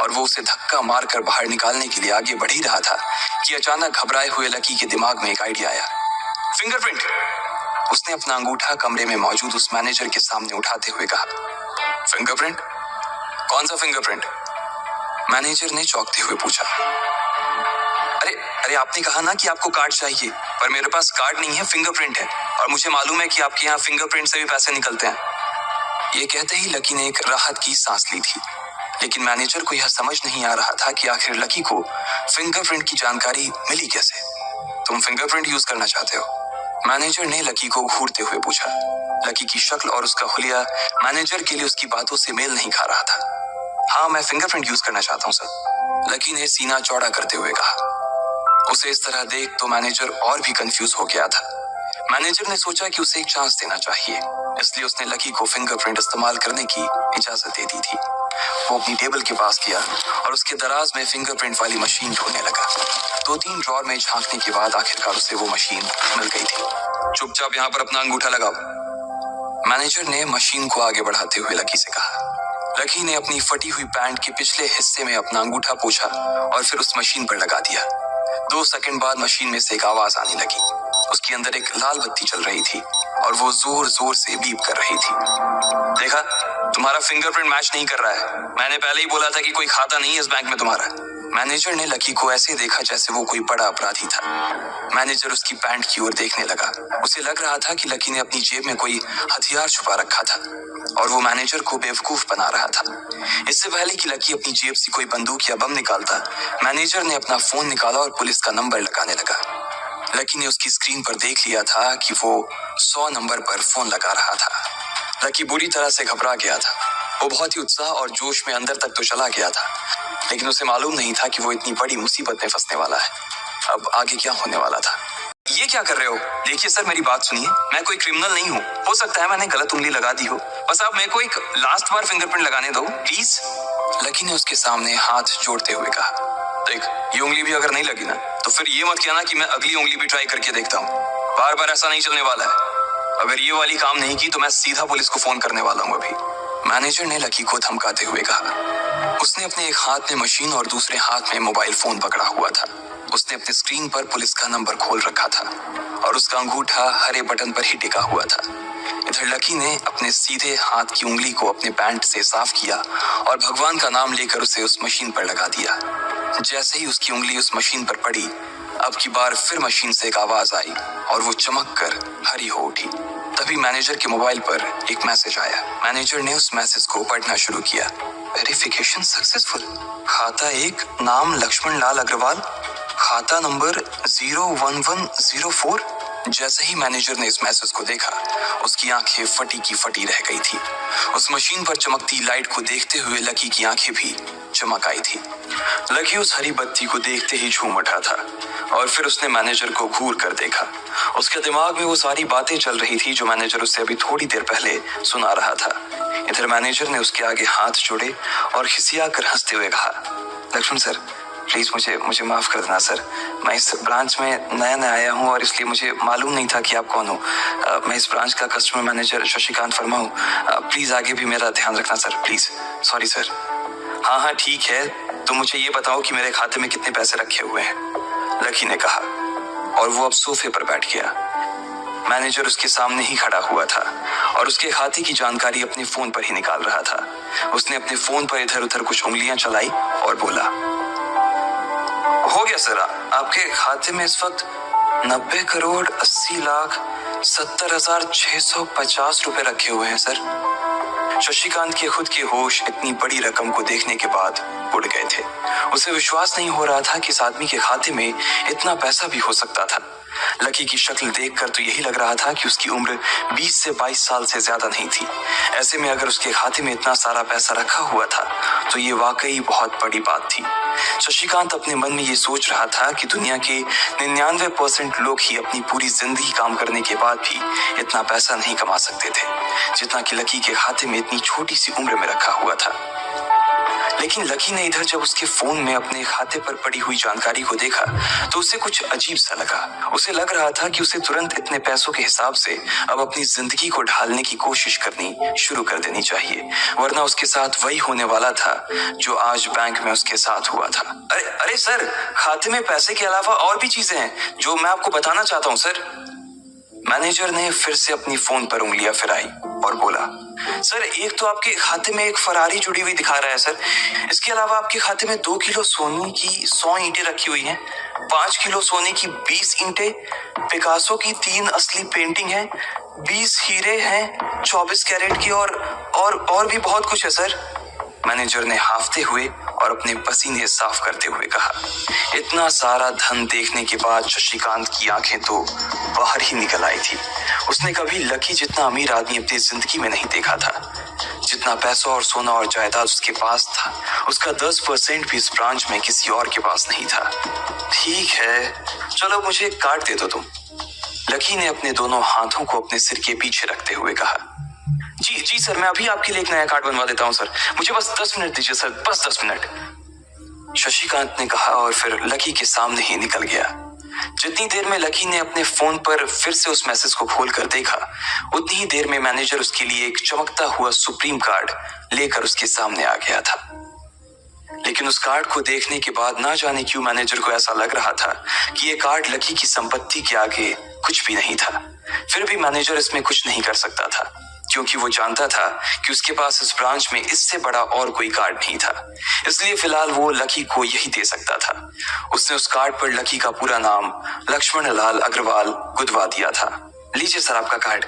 और वो उसे धक्का मारकर बाहर निकालने के लिए आगे बढ़ ही रहा था कि अचानक घबराए हुए लकी के दिमाग में एक आइडिया आया। फिंगरप्रिंट! उसने अपना अंगूठा कमरे में मौजूद उस मैनेजर के सामने उठाते हुए कहा। फिंगरप्रिंट? कौन सा फिंगरप्रिंट? मैनेजर ने चौंकते हुए पूछा। अरे अरे आपने कहा ना कि आपको कार्ड चाहिए, पर मेरे पास कार्ड नहीं है, फिंगरप्रिंट है, और मुझे मालूम है कि आपके यहाँ फिंगरप्रिंट से भी पैसे निकलते हैं। ये कहते ही लकी ने एक राहत की सांस ली थी, लेकिन मैनेजर को यह समझ नहीं आ रहा था कि आखिर लकी को फिंगरप्रिंट की जानकारी मिली कैसे। तुम फिंगरप्रिंट यूज करना चाहते हो? मैनेजर ने लकी को घूरते हुए पूछा। लकी की शक्ल और उसका हुलिया मैनेजर के लिए उसकी बातों से मेल नहीं खा रहा था। हाँ, मैं फिंगरप्रिंट यूज करना चाहता हूँ सर, लकी ने सीना चौड़ा करते हुए कहा। उसे इस तरह देख तो मैनेजर और भी कंफ्यूज हो गया था। मैनेजर ने सोचा कि उसे एक चांस देना चाहिए, इसलिए उसने लकी को फिंगरप्रिंट इस्तेमाल करने की इजाजत दे दी थी। वो अपनी टेबल के पास गया और उसके दराज में फिंगरप्रिंट वाली मशीन ढूंढने लगा। 2-3 ड्रॉर में झांकने के बाद आखिरकार उसे वो मशीन मिल गई थी। चुपचाप यहाँ पर अपना अंगूठा लगाओ, मैनेजर ने मशीन को आगे बढ़ाते हुए लकी से कहा। लकी ने अपनी फटी हुई पैंट के पिछले हिस्से में अपना अंगूठा पोंछा और फिर उस मशीन पर लगा दिया। 2 सेकंड बाद मशीन में से एक आवाज आने लगी। उसके अंदर एक लाल बत्ती चल रही थी और वो जोर जोर से बीप कर रही थी। देखा, तुम्हारा फिंगरप्रिंट मैच नहीं कर रहा है। मैंने पहले ही बोला था कि कोई खाता नहीं है इस बैंक में तुम्हारा। मैनेजर ने लकी को ऐसे देखा जैसे वो कोई बड़ा अपराधी था। मैनेजर उसकी पैंट की ओर देखने लगा। उसे लग रहा था कि लकी ने अपनी जेब में कोई हथियार छुपा रखा था और वो मैनेजर को बेवकूफ बना रहा था। इससे पहले कि लकी अपनी जेब से कोई बंदूक या बम निकालता, मैनेजर ने अपना फोन निकाला और पुलिस का नंबर लगाने लगा। लकी ने उसकी स्क्रीन पर देख लिया था कि वो 100 नंबर पर फोन लगा रहा था। लकी बुरी तरह से घबरा गया था। वो बहुत ही उत्साह और जोश में अंदर तक तो चला गया था, लेकिन उसे मालूम नहीं था कि वो इतनी बड़ी मुसीबत में फंसने वाला है। अब आगे क्या होने वाला था। ये क्या कर रहे हो? देखिए सर, मेरी बात सुनिए, मैं कोई क्रिमिनल नहीं हूँ। हो सकता है मैंने गलत उंगली लगा दी हो, बस आप मेरे को एक लास्ट बार फिंगरप्रिंट लगाने दो प्लीज, लकी ने उसके सामने हाथ जोड़ते हुए कहा। देख, ये उंगली भी अगर नहीं लगी ना, तो फिर ये मत कहना कि मैं अगली उंगली भी ट्राई करके देखता हूँ। बार बार ऐसा नहीं चलने वाला है। अगर ये वाली काम नहीं की तो मैं सीधा पुलिस को फोन करने वाला हूँ अभी, मैनेजर ने लकी को धमकाते हुए कहा। उसने अपने एक हाथ में मशीन और दूसरे हाथ में मोबाइल फोन पकड़ा हुआ था। उसने अपने स्क्रीन पर पुलिस का नंबर खोल रखा था और उसका अंगूठा हरे बटन पर ही टिका हुआ था। इधर लकी ने अपने सीधे हाथ की उंगली को अपने पैंट से साफ किया और भगवान का नाम लेकर उसे उस मशीन पर लगा दिया। जैसे ही उसकी उंगली उस मशीन पर पड़ी, अब की बार फिर मशीन से एक आवाज आई और वो चमक कर हरी हो उठी। तभी मैनेजर के मोबाइल पर एक मैसेज आया। मैनेजर ने उस मैसेज को पढ़ना शुरू किया। Verification successful. खाता 1, नाम लक्ष्मण लाल अग्रवाल, खाता नंबर 01104। जैसे ही मैनेजर ने इस मैसेज को देखा, उसकी आंखें फटी की फटी रह गई थी। उस मशीन पर चमकती लाइट को देखते हुए लकी की आंखें भी चमक आई थी। लकी उस हरी बत्ती को देखते ही झूम उठा था और फिर उसने मैनेजर को घूर कर देखा। उसके दिमाग में वो सारी बातें चल रही थी जो मैनेजर उसे अभी थोड़ी देर पहले सुना रहा था। इधर मैनेजर ने उसके आगे हाथ जोड़े और खिसिया कर हंसते हुए कहा, लक्ष्मण सर, प्लीज मुझे माफ कर देना सर। मैं इस ब्रांच में नया आया हूँ और इसलिए मुझे मालूम नहीं था कि आप कौन हो। मैं इस ब्रांच का कस्टमर मैनेजर शशिकांत वर्मा हूँ। प्लीज आगे भी मेरा ध्यान रखना सर, प्लीज। Sorry sir. हाँ ठीक है, तो मुझे ये बताओ कि मेरे खाते में कितने पैसे रखे हुए हैं, लकी ने कहा और वो अब सोफे पर बैठ गया। मैनेजर उसके सामने ही खड़ा हुआ था और उसके खाते की जानकारी अपने फोन पर ही निकाल रहा था। उसने अपने फोन पर इधर उधर कुछ उंगलियां चलाई और बोला, हो गया सर, आपके खाते में इस वक्त 90,80,70,650 रुपए रखे हुए हैं सर। शशिकांत के खुद के होश इतनी बड़ी रकम को देखने के बाद उड़ गए थे। उसे विश्वास नहीं हो रहा था कि इस आदमी के खाते में इतना पैसा भी हो सकता था। लकी की शक्ल देखकर तो यही लग रहा था कि उसकी उम्र 20 से 22 साल से ज्यादा नहीं थी। ऐसे में अगर उसके खाते में इतना सारा पैसा रखा हुआ था तो ये वाकई बहुत बड़ी बात थी। शशिकांत अपने मन में ये सोच रहा था कि दुनिया के 99% लोग ही अपनी पूरी जिंदगी काम करने के बाद भी इतना पैसा नहीं कमा सकते थे जितना कि लकी के खाते में इतनी छोटी सी उम्र में रखा हुआ था। लेकिन लकी ने इधर जब उसके फोन में अपने खाते पर पड़ी हुई जानकारी को देखा तो उसे कुछ अजीब सा लगा। उसे लग रहा था कि उसे तुरंत इतने पैसों के हिसाब से अब अपनी जिंदगी को ढालने की कोशिश करनी शुरू कर देनी चाहिए, वरना उसके साथ वही होने वाला था जो आज बैंक में उसके साथ हुआ था। अरे सर, खाते में पैसे के अलावा और भी चीजें हैं जो मैं आपको बताना चाहता हूँ सर। मैनेजर ने फिर से अपनी फोन पर उंगलियां फिराई और बोला, सर एक तो आपके खाते में एक फरारी जुड़ी हुई दिखा रहा है सर। इसके अलावा आपके खाते में 2 किलो सोने की 100 ईंटें रखी हुई हैं, 5 किलो सोने की 20 ईंटें, पिकासो की 3 असली पेंटिंग है, 20 हीरे हैं 24 कैरेट की और भी बहुत कुछ है सर। मैनेजर ने हाफते हुए और अपने पसीने साफ करते हुए कहा। इतना सारा धन देखने के बाद शशिकांत की आंखें तो बाहर ही निकल आई थी। उसने कभी लकी जितना अमीर आदमी अपनी जिंदगी में नहीं देखा था। जितना पैसा और सोना और जायदाद उसके पास था, उसका 10% भी इस ब्रांच में किसी और के पास नहीं था। ठीक है, चलो मुझे एक कार्ड दे दो तुम, लकी ने अपने दोनों हाथों को अपने सिर के पीछे रखते हुए कहा। जी सर, मैं अभी आपके लिए एक नया कार्ड बनवा देता हूँ सर, मुझे बस 10 मिनट दीजिए सर, बस 10 मिनट, शशिकांत ने कहा और फिर लकी के सामने ही निकल गया। जितनी देर में लकी ने अपने फोन पर फिर से उस मैसेज को खोलकर देखा, उतनी ही देर में मैनेजर उसके लिए एक चमकता हुआ सुप्रीम कार्ड लेकर उसके सामने आ गया था। लेकिन उस कार्ड को देखने के बाद ना जाने क्यों मैनेजर को ऐसा लग रहा था कि ये कार्ड लकी की संपत्ति के आगे कुछ भी नहीं था। फिर भी मैनेजर इसमें कुछ नहीं कर सकता था क्योंकि वो जानता था कि उसके पास इस ब्रांच में इससे बड़ा और कोई कार्ड नहीं था। इसलिए फिलहाल वो लकी को यही दे सकता था। उसने उस कार्ड पर लकी का पूरा नाम लक्ष्मण लाल अग्रवाल गुदवा दिया था। लीजिए सर आपका कार्ड,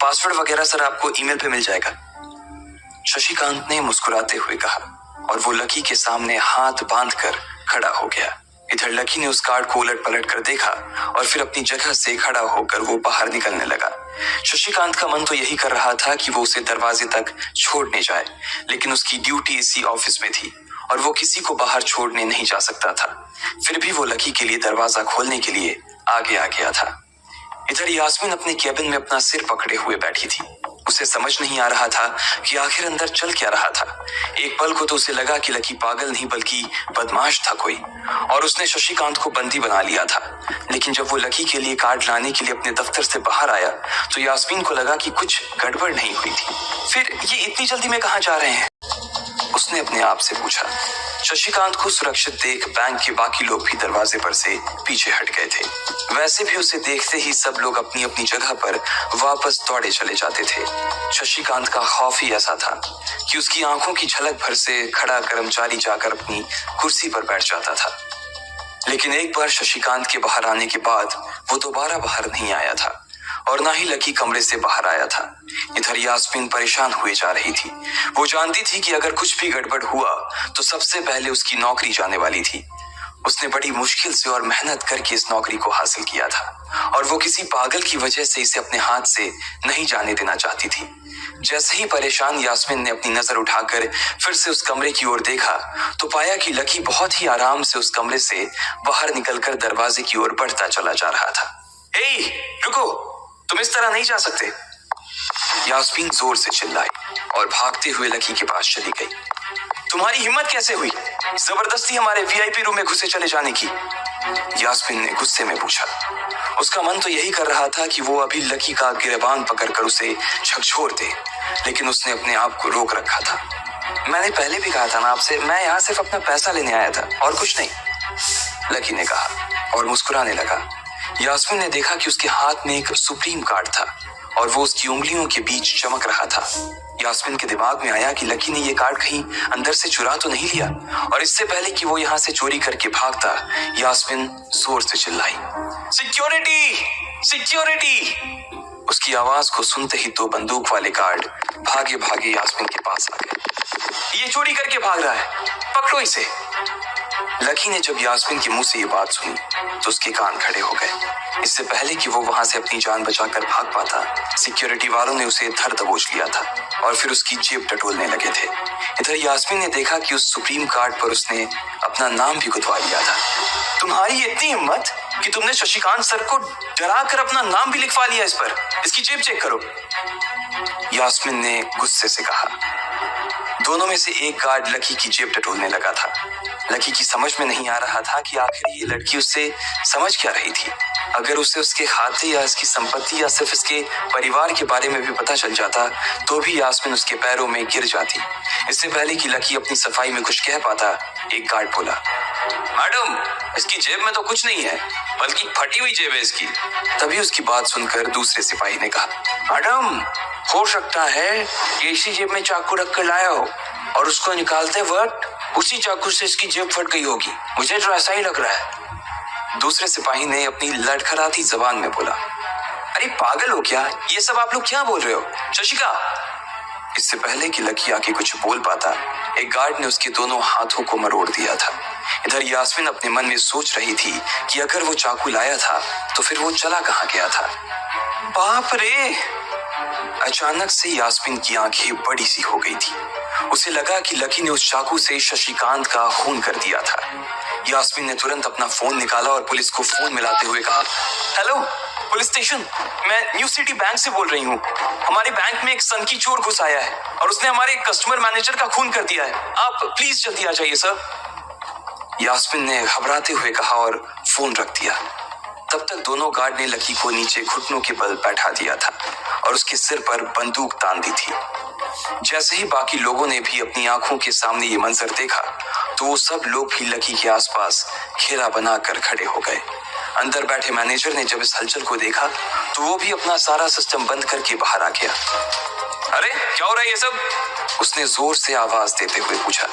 पासवर्ड वगैरह सर आपको ईमेल पे मिल जाएगा, शशिकांत ने मुस्कुराते हुए कहा और वो लकी के सामने हाथ बांधकर खड़ा हो गया। इधर लकी ने उस कार्ड को उलट पलट कर देखा और फिर अपनी जगह से खड़ा होकर वो बाहर निकलने लगा। शशिकांत का मन तो यही कर रहा था कि वो उसे दरवाजे तक छोड़ने जाए, लेकिन उसकी ड्यूटी इसी ऑफिस में थी और वो किसी को बाहर छोड़ने नहीं जा सकता था। फिर भी वो लकी के लिए दरवाजा खोलने के लिए आगे आ गया था। इधर यास्मीन अपने केबिन में अपना सिर पकड़े हुए बैठी थी। उसे समझ नहीं आ रहा था कि आखिर अंदर चल क्या रहा था। एक पल को तो उसे लगा कि लकी पागल नहीं बल्कि बदमाश था कोई और उसने शशिकांत को बंदी बना लिया था। लेकिन जब वो लकी के लिए कार्ड लाने के लिए अपने दफ्तर से बाहर आया तो यास्मीन को लगा कि कुछ गड़बड़ नहीं हुई थी। फिर ये इतनी जल्दी में कहाँ जा रहे हैं, उसने अपने आप से पूछा। शशिकांत को सुरक्षित देख बैंक के बाकी लोग भी दरवाजे पर से पीछे हट गए थे। वैसे भी उसे देखते ही सब लोग अपनी अपनी जगह पर वापस दौड़े चले जाते थे। शशिकांत का खौफ ही ऐसा था कि उसकी आंखों की झलक भर से खड़ा कर्मचारी जाकर अपनी कुर्सी पर बैठ जाता था। लेकिन एक बार शशिकांत के बाहर आने के बाद वो दोबारा बाहर नहीं आया था और ना ही लकी कमरे से बाहर आया था। इधर यास्मीन परेशान हुए जा रही थी। वो जानती थी कि अगर कुछ भी गड़बड़ हुआ तो सबसे पहले उसकी नौकरी जाने वाली थी। उसने बड़ी मुश्किल से और मेहनत करके इस नौकरी को हासिल किया था और वो किसी पागल की वजह से इसे अपने हाथ से नहीं जाने देना चाहती थी। जैसे ही परेशान यास्मीन ने अपनी नजर उठाकर फिर से उस कमरे की ओर देखा तो पाया कि लकी बहुत ही आराम से उस कमरे से बाहर निकलकर दरवाजे की ओर बढ़ता चला जा रहा था। ए, रुको, तुम इस तरह नहीं जा सकते, यास्मीन जोर से चिल्लाई और भागते हुए लकी के पास चली गई। तुम्हारी हिम्मत कैसे हुई जबरदस्ती हमारे वीआईपी रूम में घुसे चले जाने की? यास्मीन ने गुस्से में पूछा। उसका मन तो यही कर रहा था कि वो अभी लकी का गिरबान पकड़कर उसे झकझोर दे, लेकिन उसने अपने आप को रोक रखा था। मैंने पहले भी कहा था ना आपसे, मैं यहाँ सिर्फ अपना पैसा लेने आया था और कुछ नहीं, लकी ने कहा और मुस्कुराने लगा। यास्मीन ने देखा कि उसके हाथ में एक सुप्रीम कार्ड था और वो उसकी उंगलियों के बीच चमक रहा था। यास्मीन के दिमाग में आया कि लकी ने ये कार्ड कहीं अंदर से चुरा तो नहीं लिया, और इससे पहले कि वो यहाँ से चोरी करके भागता, यास्मीन जोर से चिल्लाई, सिक्योरिटी, सिक्योरिटी। उसकी आवाज को सुनते ही तो बंदूक वाले गार्ड भागे भागे यास्मीन के पास आ गए। ये चोरी करके भाग रहा है, पकड़ो इसे। लकी ने जब यास्मीन के मुंह से ये बात सुनी तो उसके कान खड़े हो गए। इससे पहले कि वो वहां से अपनी जान बचाकर भाग पाता, सिक्योरिटी वालों ने उसे धर दबोच लिया था और फिर उसकी जेब टटोलने लगे थे। इधर यास्मीन ने देखा कि उस सुप्रीम कार्ड पर उसने अपना नाम भी गुथवा लिया था। तुम्हारी इतनी हिम्मत कि तुमने शशिकांत सर को डरा कर अपना नाम भी लिखवा लिया इस पर, इसकी जेब चेक करो, यास्मीन ने गुस्से से कहा। दोनों में से एक गार्ड लकी की जेब टटोलने लगा था। लकी की समझ में नहीं आ रहा था कि आखिर ये लड़की उससे समझ क्या रही थी। अगर उसे उसके खाते या इसकी संपत्ति या सिर्फ इसके परिवार के बारे में भी पता चल जाता तो भी यास्मीन उसके पैरों में गिर जाती। इससे पहले कि लकी अपनी सफाई में कुछ कह पाता, एक गार्ड बोला, मैडम, इसकी जेब में तो कुछ नहीं है, बल्कि फटी हुई जेब है इसकी। तभी उसकी बात सुनकर दूसरे सिपाही ने कहा, मैडम, हो सकता है कि इसी जेब में चाकू रख कर लाया हो और उसको निकालते वक्त उसी चाकू से इसकी जेब फट गई होगी, मुझे तो ऐसा ही लग रहा है। दूसरे सिपाही ने अपनी लड़खड़ाती जबान में बोला, अरे पागल हो क्या, ये सब आप लोग क्या बोल रहे हो, शशिका। इससे पहले कि लकी आके कुछ बोल पाता, एक गार्ड ने उसके दोनों हाथों को मरोड़ दिया था। इधर यास्मीन अपने मन में सोच रही थी कि अगर वो चाकू लाया था तो फिर वो चला कहाँ गया था। बाप रे! अचानक से यास्मीन की आंखें बड़ी सी हो गई थी। उसे लगा कि लकी ने उस चाकू से शशिकांत का खून कर दिया था। यास्मीन ने तुरंत अपना फोन निकाला और पुलिस को फोन मिलाते हुए कहा, हेलो पुलिस स्टेशन, मैं न्यू सिटी बैंक से बोल रही हूँ। हमारे बैंक में एक सनकी चोर घुस आया है और उसने हमारे कस्टमर मैनेजर का खून कर दिया है। आप प्लीज जल्दी आ जाइए सर। यास्मीन ने घबराते हुए कहा और फोन रख दिया। तब तक दोनों गार्ड ने लकी को नीचे घुटनों के बल बैठा दिया था और उसके सिर पर बंदूक तान दी थी। जैसे ही बाकी लोगों ने भी अपनी आंखों के सामने ये मंजर देखा तो वो सब लोग भी लकी के आसपास घेरा बनाकर खड़े हो गए। अंदर बैठे मैनेजर ने जब इस हलचल को देखा तो वो भी अपना सारा सिस्टम बंद करके बाहर आ गया। अरे क्या हो रहा है ये सब? उसने जोर से आवाज देते हुए पूछा।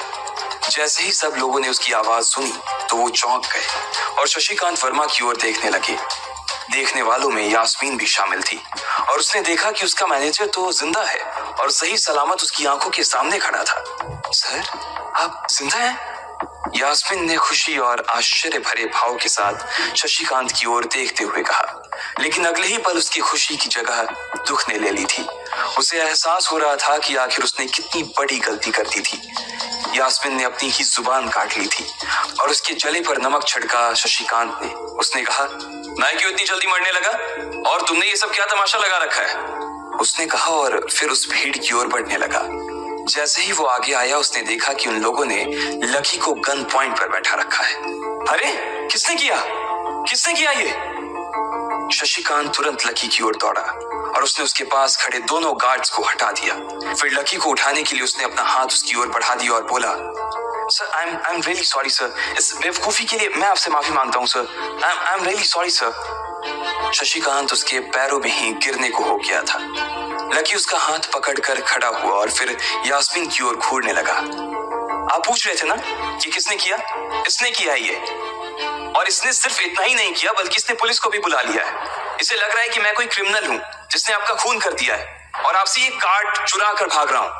जैसे ही सब लोगों ने उसकी आवाज सुनी तो वो चौंक गए और शशिकांत वर्मा की ओर देखने लगे। देखने वालों में यास्मीन भी शामिल थी और उसने देखा कि उसका मैनेजर तो जिंदा है और सही सलामत उसकी आंखों के सामने खड़ा था। सर, आप जिंदा हैं? यास्मीन ने खुशी और आश्चर्य भरे भाव के साथ शशिकांत की ओर देखते हुए कहा, लेकिन अगले ही पल उसकी खुशी की जगह दुख ने ले ली थी। उसे एहसास हो रहा था कि आखिर उसने कितनी बड़ी गलती कर दी थी। यास्मीन ने अपनी ही जुबान काट ली थी और उसके जले पर नमक छिड़का शशिकांत ने। उसने कहा, मैं क्यों इतनी जल्दी मरने लगा और तुमने ये सब क्या तमाशा लगा रखा है? उसने कहा और फिर उस भीड़ की ओर बढ़ने लगा। जैसे ही वो आगे आया उसने देखा कि उन लोगों ने लकी को गन पॉइंट पर बैठा रखा है। अरे किसने किया ये? शशिकांत तुरंत लकी की ओर दौड़ा और उसने उसके पास खड़े दोनों गार्ड्स को हटा दिया। फिर लकी को उठाने के लिए उसने अपना हाथ उसकी ओर बढ़ा दिया और बोला, sir I am really sorry sir, इस बेवकूफी के लिए मैं आपसे माफी मांगता हूँ sir, I am really sorry sir. Shashikant उसके पैरों में ही गिरने को हो गया था। लकी उसका हाथ पकड़कर खड़ा हुआ और फिर यास्मीन की ओर घूरने लगा। आप पूछ रहे थे ना कि किसने किया? इसने किया है ये, और इसने सिर्फ इतना ही नहीं किया बल्कि इसने पुलिस को भी बुला लिया है। इसे लग रहा है कि मैं कोई क्रिमिनल हूँ जिसने आपका खून कर दिया है और आपसे ये कार्ड चुरा कर भाग रहा हूँ,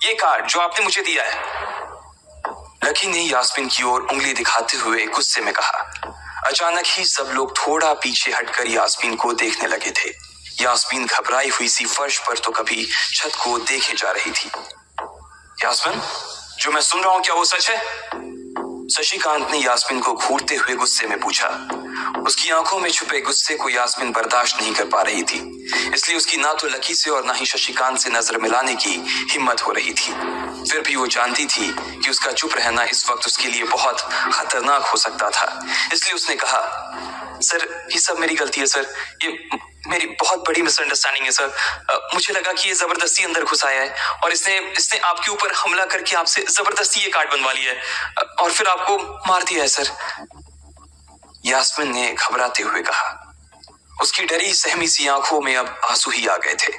ये कार्ड जो आपने मुझे दिया है। लकी ने यास्मीन की ओर उंगली दिखाते हुए गुस्से में कहा। अचानक ही सब लोग थोड़ा पीछे हटकर यास्मीन को देखने लगे थे। यास्मीन घबराई हुई सी फर्श पर तो कभी छत को देखे जा रही थी। यास्मीन, जो मैं सुन रहा हूं क्या वो सच है? शशिकांत ने यास्मीन को घूरते हुए गुस्से में पूछा। उसकी आंखों में छुपे गुस्से को यास्मीन बर्दाश्त नहीं कर पा रही थी, इसलिए उसकी ना तो लकी से और ना ही शशिकांत से नजर मिलाने की हिम्मत हो रही थी। फिर भी वो जानती थी कि उसका चुप रहना इस वक्त उसके लिए बहुत खतरनाक हो सकता था, इसलिए उसने कहा, सर ये सब मेरी गलती है सर, ये मेरी बहुत बड़ी मिसअंडरस्टैंडिंग है सर। मुझे लगा कि ये जबरदस्ती अंदर घुस आया है और इसने आपके ऊपर हमला करके आपसे जबरदस्ती ये कार्ड बनवा लिया है और फिर आपको मार दिया है सर। यास्मीन ने घबराते हुए कहा। उसकी डरी सहमी सी आंखों में अब आंसू ही आ गए थे।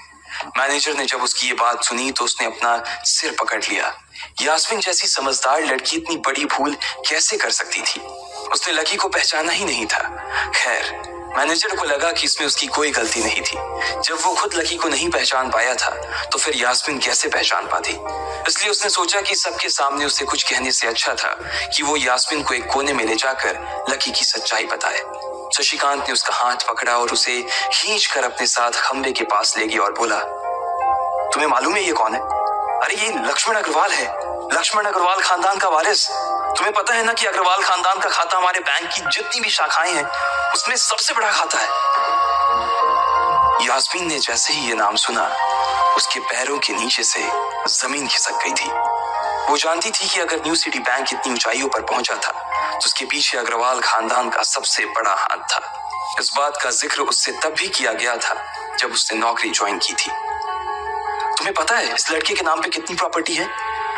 मैनेजर ने जब उसकी ये बात सुनी तो उसने अपना सिर पकड़ लिया। यास्मीन जैसी समझदार लड़की इतनी बड़ी भूल कैसे कर सकती थी? उसने लकी को पहचाना ही नहीं था। खैर, मैनेजर को लगा कि इसमें उसकी कोई गलती नहीं थी। जब वो खुद लकी को नहीं पहचान पाया था तो फिर यास्मीन कैसे पहचान पाती? इसलिए उसने सोचा कि सबके सामने उसे कुछ कहने से अच्छा था कि वो यास्मीन को एक कोने में ले जाकर लकी की सच्चाई बताए। शशिकांत ने उसका हाथ पकड़ा और उसे खींचकर अपने साथ खंबे के पास ले गया और बोला, तुम्हें मालूम है ये कौन है? अरे ये लक्ष्मण अग्रवाल है, लक्ष्मण अग्रवाल खानदान का वारिस। तुम्हें पता है ना कि अग्रवाल खानदान का खाता हमारे बैंक की जितनी भी शाखाएं हैं उसमें सबसे बड़ा खाता है। यास्मीन ने जैसे ही ये नाम सुना उसके पैरों के नीचे से जमीन खिसक गई थी। वो जानती थी कि अगर न्यू सिटी बैंक इतनी ऊंचाइयों पर पहुंचा था तो उसके पीछे अग्रवाल खानदान का सबसे बड़ा हाथ था। इस बात का जिक्र उससे तब भी किया गया था जब उसने नौकरी ज्वाइन की थी। तुम्हें पता है इस लड़के के नाम पे कितनी प्रॉपर्टी है?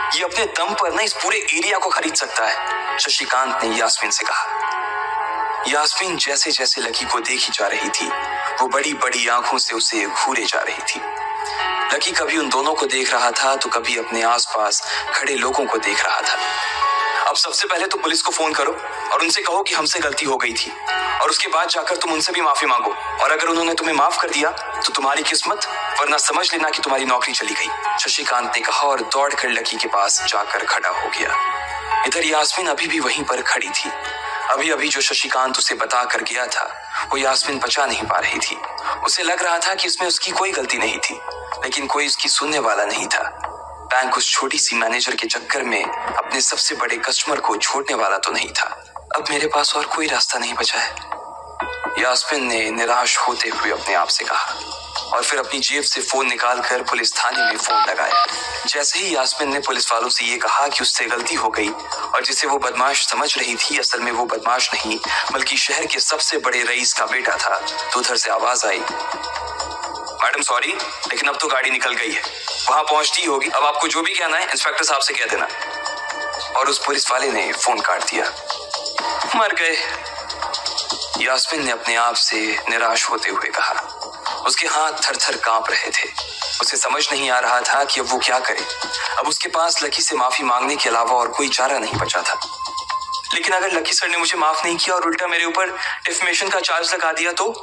ये अपने दम पर ना इस पूरे एरिया को खरीद सकता है, शशिकांत ने यास्मीन से कहा। यास्मीन जैसे जैसे लकी को देखी जा रही थी वो बड़ी बड़ी आंखों से उसे घूरे जा रही थी। लकी कभी उन दोनों को देख रहा था तो कभी अपने आसपास खड़े लोगों को देख रहा था। अब सबसे पहले तो पुलिस को फोन करो और उनसे कहो कि हमसे गलती हो गई थी और उसके बाद जाकर तुम उनसे भी माफी मांगो और अगर उन्होंने तुम्हें माफ कर दिया तो तुम्हारी किस्मत, वरना समझ लेना कि तुम्हारी नौकरी चली गई, शशिकांत ने कहा और दौड़कर लकी के पास जाकर खड़ा हो गया। इधर यास्मीन अभी भी वहीं पर खड़ी थी। अभी अभी जो शशिकांत उसे बता कर गया था वो यास्मीन पचा नहीं पा रही थी। उसे लग रहा था कि इसमें उसकी कोई गलती नहीं थी, लेकिन कोई उसकी सुनने वाला नहीं था। बैंक उस छोटी सी मैनेजर के चक्कर में अपने सबसे बड़े कस्टमर को छोड़ने वाला तो नहीं था। अब मेरे पास और कोई रास्ता नहीं बचा है, यास्मीन ने निराश होते हुए अपने आप से कहा और फिर अपनी जेब से फोन निकालकर पुलिस थाने में फोन लगाया। जैसे ही यास्मीन ने पुलिस वालों से ये कहा कि उससे गलती हो गई और जिसे वो बदमाश समझ रही थी असल में वो बदमाश नहीं बल्कि शहर के सबसे बड़े रईस का बेटा था, तो उधर से आवाज आई, मैडम सॉरी लेकिन अब तो गाड़ी निकल गई है, वहां पहुंचती होगी, अब आपको जो भी कहना है इंस्पेक्टर साहब से कह देना। और उस पुलिस वाले ने फोन काट दिया। मर गए, यास्मीन ने अपने आप से निराश होते हुए कहा। उसके हाथ थर थर कांप रहे थे। उसे समझ नहीं आ रहा था कि अब वो क्या करे। अब उसके पास लकी से माफी मांगने के अलावा और कोई चारा नहीं बचा था। लेकिन अगर लकी सर ने मुझे माफ नहीं किया और उल्टा मेरे ऊपर डिफेमेशन का चार्ज लगा दिया तो,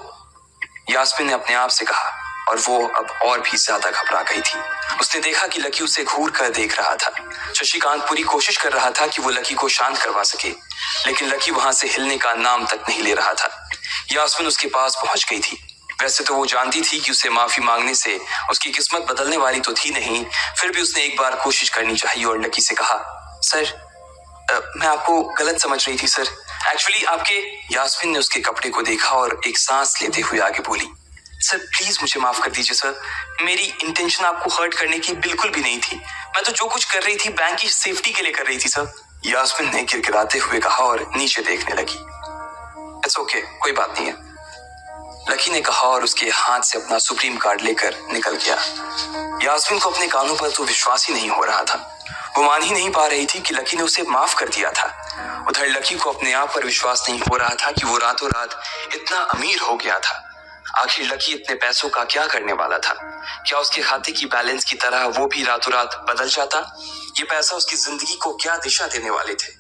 यास्मीन ने अपने आप से कहा और वो अब और भी ज्यादा घबरा गई थी। उसने देखा कि लकी उसे घूर कर देख रहा था। शशिकांत पूरी कोशिश कर रहा था कि वो लकी को शांत करवा सके, लेकिन लकी वहां से हिलने का नाम तक नहीं ले रहा था। यास्मीन उसके पास पहुंच गई थी। वैसे तो वो जानती थी कि उसे माफी मांगने से उसकी किस्मत बदलने वाली तो थी नहीं, फिर भी उसने एक बार कोशिश करनी चाहिए और लकी से कहा, सर मैं आपको गलत समझ रही थी सर, एक्चुअली आपके। यास्मीन ने उसके कपड़े को देखा और एक सांस लेते हुए आगे बोली, सर प्लीज मुझे माफ कर दीजिए सर, मेरी इंटेंशन आपको हर्ट करने की बिल्कुल भी नहीं थी, मैं तो जो कुछ कर रही थी बैंक की सेफ्टी के लिए कर रही थी सर। यास्मीन ने गिड़गिड़ाते हुए कहा और नीचे देखने लगी। इट्स ओके, कोई बात नहीं है, लकी ने कहा और उसके हाथ से अपना सुप्रीम कार्ड लेकर निकल गया। यास्मीन को अपने कानों पर तो विश्वास ही नहीं हो रहा था। वो मान ही नहीं पा रही थी कि लकी ने उसे माफ कर दिया था। उधर लकी को अपने आप पर विश्वास नहीं हो रहा था कि वो रातों रात इतना अमीर हो गया था। आखिर लकी इतने पैसों का क्या करने वाला था? क्या उसके खाते की बैलेंस की तरह वो भी रातों रात बदल जाता? ये पैसा उसकी जिंदगी को क्या दिशा देने वाले थे?